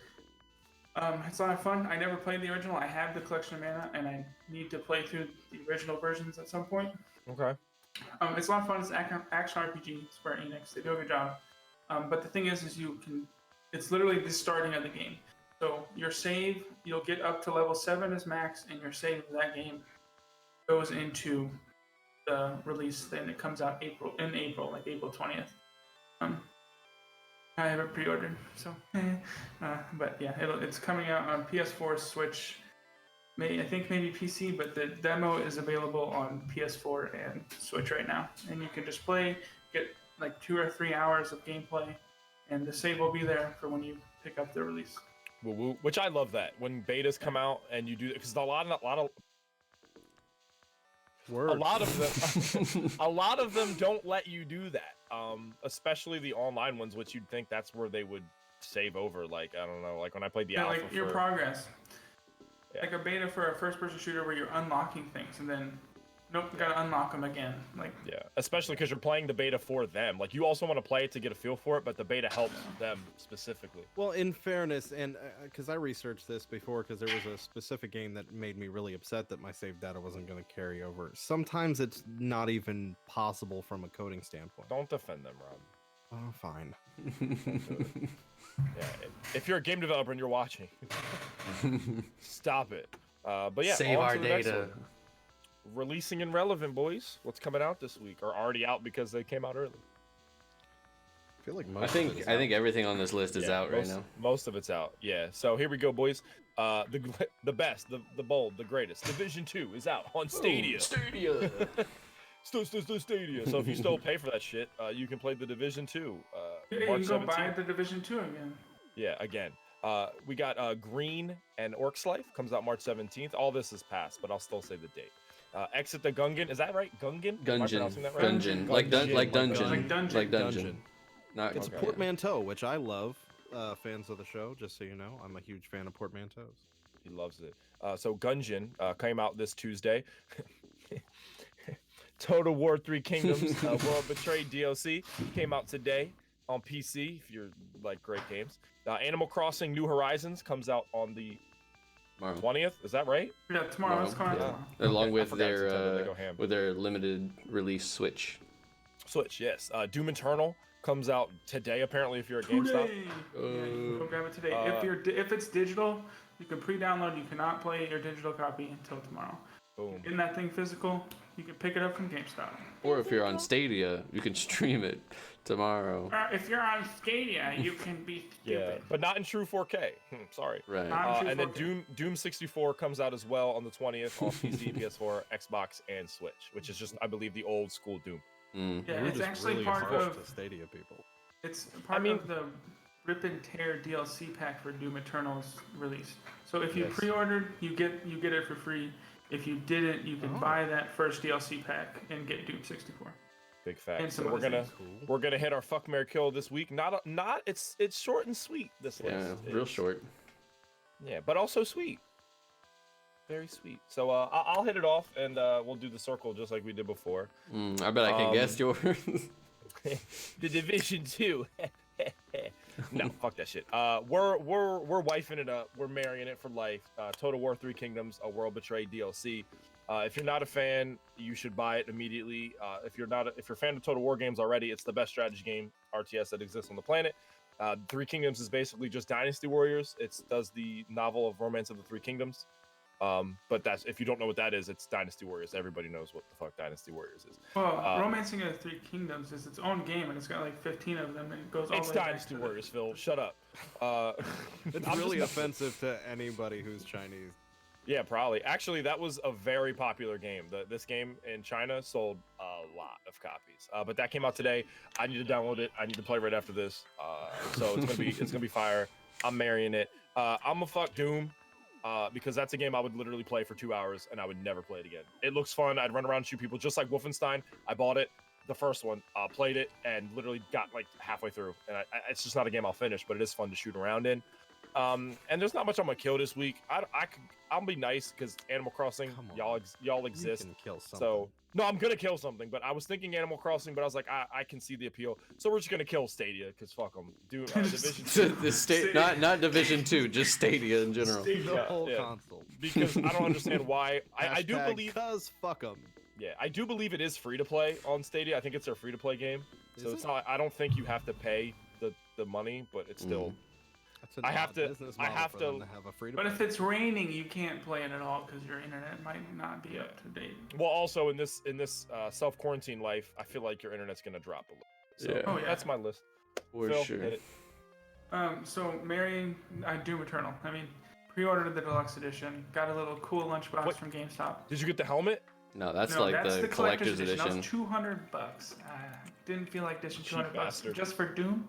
It's a lot of fun. I never played the original. I have the Collection of Mana, and I need to play through the original versions at some point. Okay. It's a lot of fun. It's action RPG, Square Enix. They do a good job. But the thing is it's literally the starting of the game. So your save, you'll get up to level 7 as max, and your save of that game goes into the release. Then it comes out in April, like April 20th. I have it pre-ordered, so. But yeah, it's coming out on PS4, Switch, I think maybe PC, but the demo is available on PS4 and Switch right now. And you can just get like 2 or 3 hours of gameplay, and the save will be there for when you pick up the release. Woo-woo. Which I love that when betas come out and you do it, because a lot of them don't let you do that. Especially the online ones, which you'd think that's where they would save over. Like, I don't know, like when I played the alpha like your progress. Yeah. Like a beta for a first-person shooter where you're unlocking things and then nope, you gotta unlock them again. Like, yeah, especially because you're playing the beta for them. Like, you also want to play it to get a feel for it, but the beta helps them specifically. Well, in fairness, and because I researched this before, because there was a specific game that made me really upset that my save data wasn't going to carry over. Sometimes it's not even possible from a coding standpoint. Don't defend them, Rob. Oh, fine. Yeah, if you're a game developer and you're watching, stop it. But yeah, save our data. Releasing and relevant, boys. What's coming out this week, or already out because they came out early? I feel like I think everything on this list is out right now. Most of it's out. Yeah. So here we go, boys. The best, the bold, the greatest. Division 2 is out on Stadia. Stadia. Stadia. So if you still pay for that shit, you can play the Division 2. you March can go 17th. buy the Division 2 again. Yeah, again. We got Green and Orc's Life comes out March 17th. All this is past, but I'll still say the date. Exit the Gungeon. Is that right? Gungeon? Am I pronouncing that right? Gungeon. Like dungeon. Like dungeon. Not, It's a portmanteau, which I love. Fans of the show, just so you know, I'm a huge fan of portmanteaus. He loves it. So Gungeon came out this Tuesday. Total War 3 Kingdoms World Betrayed DLC came out today on PC if you're like great games. Animal Crossing New Horizons comes out on the Tomorrow. 20th. Is that right? Yeah, tomorrow. It's coming out Yeah. tomorrow. Along Okay, I with forgot it's Nintendo, they go ham. their limited release Switch. Switch, yes. Doom Eternal comes out today. Apparently, if you're at GameStop. Today. Yeah, you can go grab it today. If it's digital, you can pre-download. You cannot play your digital copy until tomorrow. Boom. In that thing physical, you can pick it up from GameStop. Or if you're on Stadia, you can stream it tomorrow. If you're on Stadia, you can be Yeah, stupid. but not in true 4K. Sorry. Right. Not in true And then 4K. Doom 64 comes out as well on the 20th on PC, PS4, Xbox, and Switch, which is just, I believe, the old school Doom. Mm. Yeah, We're it's just actually really part harsh of to Stadia people. it's part of the Rip and Tear DLC pack for Doom Eternal's release. So if you Yes. pre-ordered, you get it for free. If you didn't, you can buy that first DLC pack and get Doom 64. Big fact. And So some we're other gonna things. we're gonna hit our fuck, marry, kill this week. Not it's short and sweet. This Yeah, list. real It's- short. Yeah, but also sweet. Very sweet. So I'll hit it off and we'll do the circle just like we did before. I bet I can guess yours. The Division 2. No, fuck that shit. We're wifing it up. We're marrying it for life. Total War 3 Kingdoms, A World Betrayed DLC. If you're not a fan, you should buy it immediately. If you're a fan of Total War games already, it's the best strategy game RTS that exists on the planet. Three Kingdoms is basically just Dynasty Warriors. It does the novel of Romance of the Three Kingdoms. But that's, if you don't know what that is, it's Dynasty Warriors. Everybody knows what the fuck Dynasty Warriors is. Well, Romancing of the Three Kingdoms is its own game, and it's got like 15 of them, and it goes all It's the way back Dynasty to Warriors, Phil. Shut up. It's I'm really just- offensive to anybody who's Chinese. Yeah, probably. Actually, that was a very popular game. This game in China sold a lot of copies. But that came out today. I need to download it. I need to play right after this. So it's gonna be fire. I'm marrying it. I'm gonna fuck Doom. Because that's a game I would literally play for 2 hours and I would never play it again. It looks fun. I'd run around and shoot people just like Wolfenstein. I bought it, the first one, played it, and literally got like halfway through. And it's just not a game I'll finish, but it is fun to shoot around in. And there's not much I'm gonna kill this week. I'll be nice because Animal Crossing, Come on. y'all exist. You can kill something. So no, I'm gonna kill something. But I was thinking Animal Crossing, but I was like, I can see the appeal. So we're just gonna kill Stadia because fuck them. Do Division 2. Not Division 2, just Stadia in general. the Yeah, whole yeah. console. Because I don't understand why. I do Hashtag believe. Cause fuck 'em. Yeah, I do believe it is free to play on Stadia. I think it's their free to play game. So Is it's it? not. I don't think you have to pay the money, but it's still. That's an I have odd to- business I model have for to- them have a free to But play. if it's raining, you can't play it at all because your internet might not be up to date. Well, also in this self quarantine life, I feel like your internet's gonna drop a little. So Yeah. Oh, yeah. that's my list. For Phil, sure. hit it. So marrying Doom Eternal. I mean, pre-ordered the deluxe edition. Got a little cool lunchbox What? from GameStop. Did you get the helmet? No, that's No, like that's the collector's That edition. was $200. Didn't feel like dishing Cheap $200 bastard. just for Doom.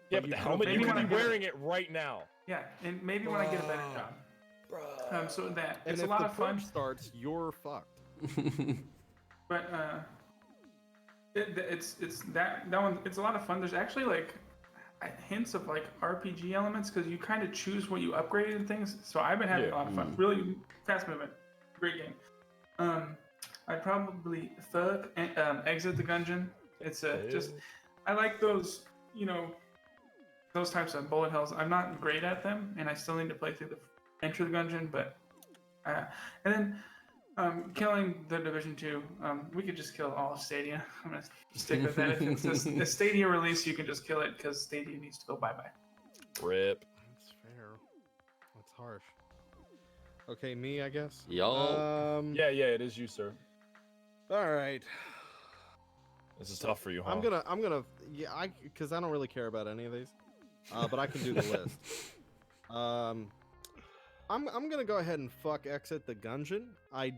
Yeah, But but you the could've helmet, you maybe could when be I get it. wearing it right now. Yeah, and maybe when I get a better job. So that and it's a if lot the of fun. purge starts, you're fucked. But it's that one. It's a lot of fun. There's actually like hints of like RPG elements because you kind of choose what you upgrade and things. So I've been having Yeah. a lot of fun. Really fast movement, great game. I'd probably thug exit the gungeon. It's just I like those those types of bullet hells. I'm not great at them, and I still need to play through the enter the gungeon. But and then. Killing the Division 2, we could just kill all of Stadia. I'm gonna stick with that. If it's a Stadia release, you can just kill it because Stadia needs to go bye-bye. Rip. That's fair. That's harsh. Okay, me, I guess. Y'all. Yeah, it is you, sir. All right. This is tough for you, huh? I'm gonna, because I don't really care about any of these, but I can do the list. I'm gonna go ahead and fuck exit the gungeon. I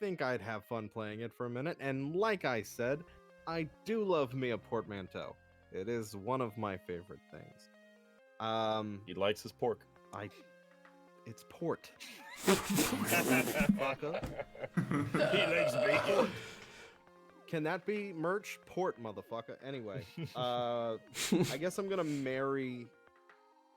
think I'd have fun playing it for a minute, and like I said, I do love me a portmanteau. It is one of my favorite things. He likes his pork. It's port. Fucker. He likes bacon. Can that be merch? Port, motherfucker. Anyway, I guess I'm gonna marry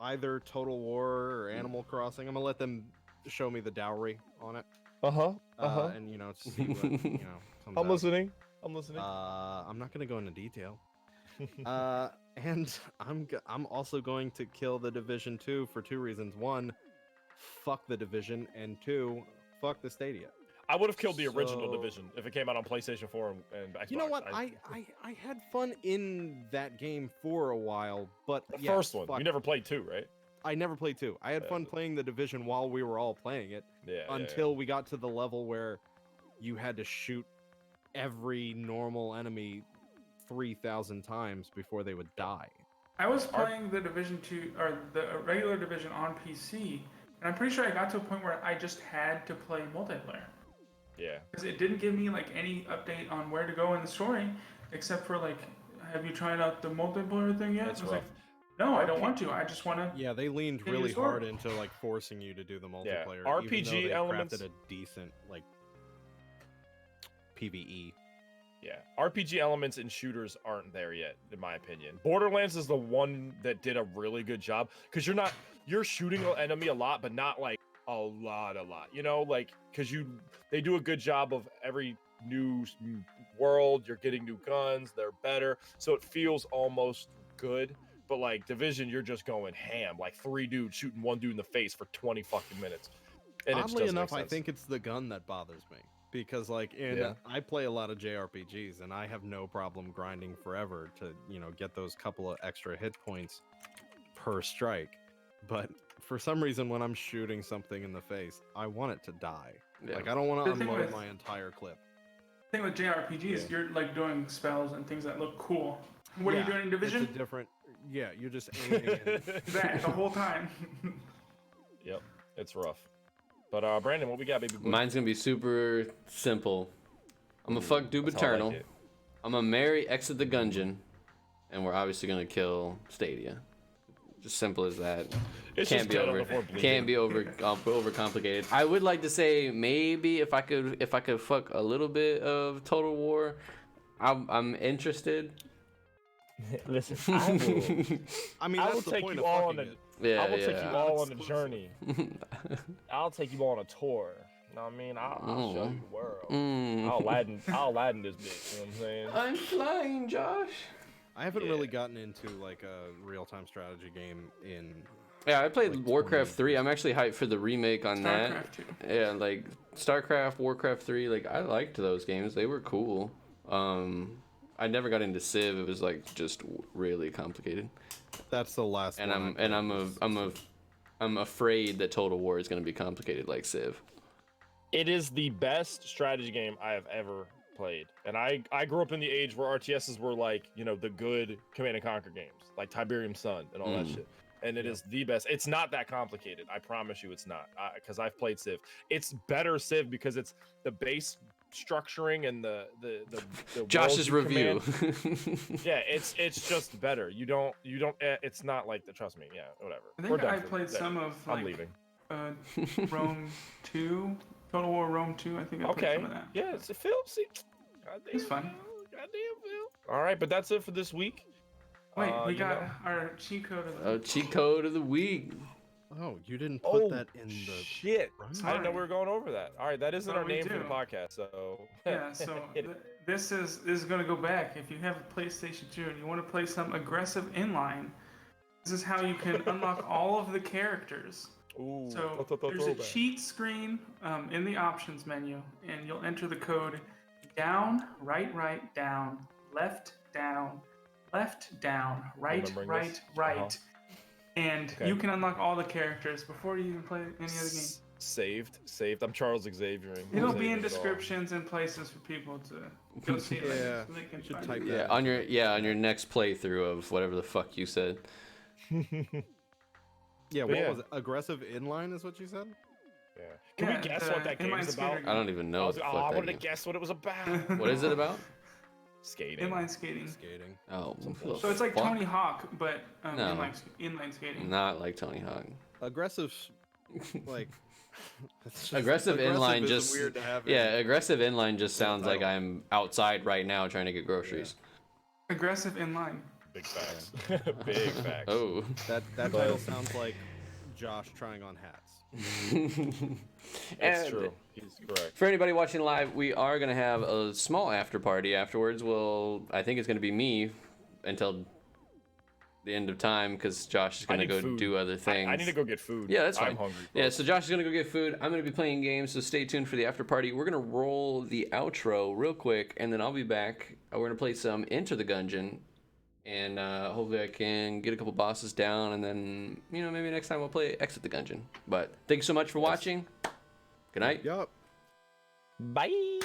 either Total War or Animal Crossing. I'm gonna let them show me the dowry on it, and see what comes I'm out. listening. I'm listening. I'm not gonna go into detail. And I'm also going to kill the Division 2 for 2 reasons. 1, fuck the Division, and 2, fuck the Stadia. I would have killed the original So- Division if it came out on PlayStation 4 and Xbox. You know what? I had fun in that game for a while, but the yes, first one. fuck. You never played 2, right? I never played 2. I had Yeah. fun playing the Division while we were all playing it, Yeah. until we got to the level where you had to shoot every normal enemy 3,000 times before they would die. I was playing the Division 2 or the regular Division on PC, and I'm pretty sure I got to a point where I just had to play multiplayer. Yeah. Because it didn't give me like any update on where to go in the story, except for like, have you tried out the multiplayer thing yet? That's I was rough. like, no, I don't want to. I just want to. Yeah, they leaned Continue really story. hard into like forcing you to do the Yeah, multiplayer. RPG even though they elements- crafted a decent like PvE. Yeah. RPG elements in shooters aren't there yet, in my opinion. Borderlands is the one that did a really good job because you're shooting an enemy a lot, but not like a lot. You know, like because they do a good job of every new world. You're getting new guns, they're better, so it feels almost good. But like Division, you're just going ham, like 3 dudes shooting 1 dude in the face for 20 fucking minutes. And it just Oddly doesn't make enough, I sense. think it's the gun that bothers me because like Yeah. I play a lot of JRPGs and I have no problem grinding forever to get those couple of extra hit points per strike. But for some reason, when I'm shooting something in the face, I want it to die. Yeah. Like I don't want to The thing unload with- my entire clip. The thing with JRPGs, you're like doing spells and things that look cool. What are you doing in Division? It's a different. Yeah, you're just aiming. And, That the whole time. Yep, it's rough. But Brandon, what we got, baby boy? Mine's gonna be super simple. I'm gonna fuck Doom That's how I like Eternal. it. I'm gonna marry Exit the Gungeon, and we're obviously gonna kill Stadia. Just simple as that. It's Can't just be dead on over. the floor bleeding. Can't be overcomplicated. I would like to say maybe if I could fuck a little bit of Total War, I'm interested. Listen, I will. I mean, I that's will the take point you of all on fucking a. it. Yeah, I will take you all on a Exclusive. journey. I'll take you on a tour. You know what I mean? I'll show you the world. I'll Aladdin this bitch. You know what I'm saying? I'm flying, Josh. I haven't Yeah. really gotten into like a real-time strategy game in. Yeah, I played Like Warcraft 20 3. I'm actually hyped for the remake on that. StarCraft 2. Yeah, like StarCraft, Warcraft 3, like I liked those games. They were cool. I never got into Civ. It was like just really complicated. That's the last. And one I played. I'm afraid that Total War is going to be complicated like Civ. It is the best strategy game I have ever played. And I grew up in the age where RTSs were like, you know, the good Command and Conquer games, like Tiberium Sun and all that shit. And it is the best. It's not that complicated. I promise you it's not. Because I've played Civ. It's better Civ because it's the base structuring and the Josh's worlds you review. command. Yeah, it's just better. You don't it's not like the trust me. Yeah, whatever. I We're think done I for played today. some of I'm like leaving. Rome 2, Total War Rome 2. I think I played Okay. some of that. Yeah, it's a Phil. See, goddamn It's fun. Phil, goddamn Phil. All right, but that's it for this week. Wait, we you got know. our cheat code of the Cheat code of the week. Oh, you didn't put Oh that in the. shit! run? I didn't know Sorry. we were going over that. All right, that isn't Oh, our we name for do. the podcast, so Yeah, so this is going to go back. If you have a PlayStation 2 and you want to play some aggressive inline, this is how you can unlock all of the characters. Ooh, So there's a cheat screen in the options menu, and you'll enter the code down, right, down, left, down, right, Remembering right, this? right. Uh-huh. And Okay. you can unlock all the characters before you even play any other game. Saved. I'm Charles Xavier. It'll be in descriptions and places for people to go see it later, Yeah, so they can you should find type it. that. Yeah, on your next playthrough of whatever the fuck you said. Yeah, But what yeah. was it? Aggressive inline is what you said? Yeah. Can Yeah, we guess the what that game inline is about? skater I don't even know what the I fuck wanted that to game. guess what it was about. What is it about? Skating. Inline skating. Skating. Oh, bullshit. So it's like fuck? Tony Hawk, but No. inline skating. Not like Tony Hawk. Aggressive, like. it's just- Aggressive inline is just weird to have. in- Yeah, aggressive inline just sounds like title. I'm outside right now trying to get groceries. Aggressive inline. Big facts. Big facts. Oh. That But- title sounds like Josh trying on hats. It's And true. He's correct. For anybody watching live, we are gonna have a small after party afterwards. Well, I think it's gonna be me until the end of time because Josh is I gonna need go food. do other things. I need to go get food. Yeah, that's fine. I'm hungry. Yeah, folks. so Josh is gonna go get food. I'm gonna be playing games, so stay tuned for the after party. We're gonna roll the outro real quick, and then I'll be back. We're gonna play some Enter the Gungeon, and hopefully I can get a couple bosses down, and then maybe next time we'll play Exit the Gungeon. But thanks so much for watching. Good night. Yup. Bye.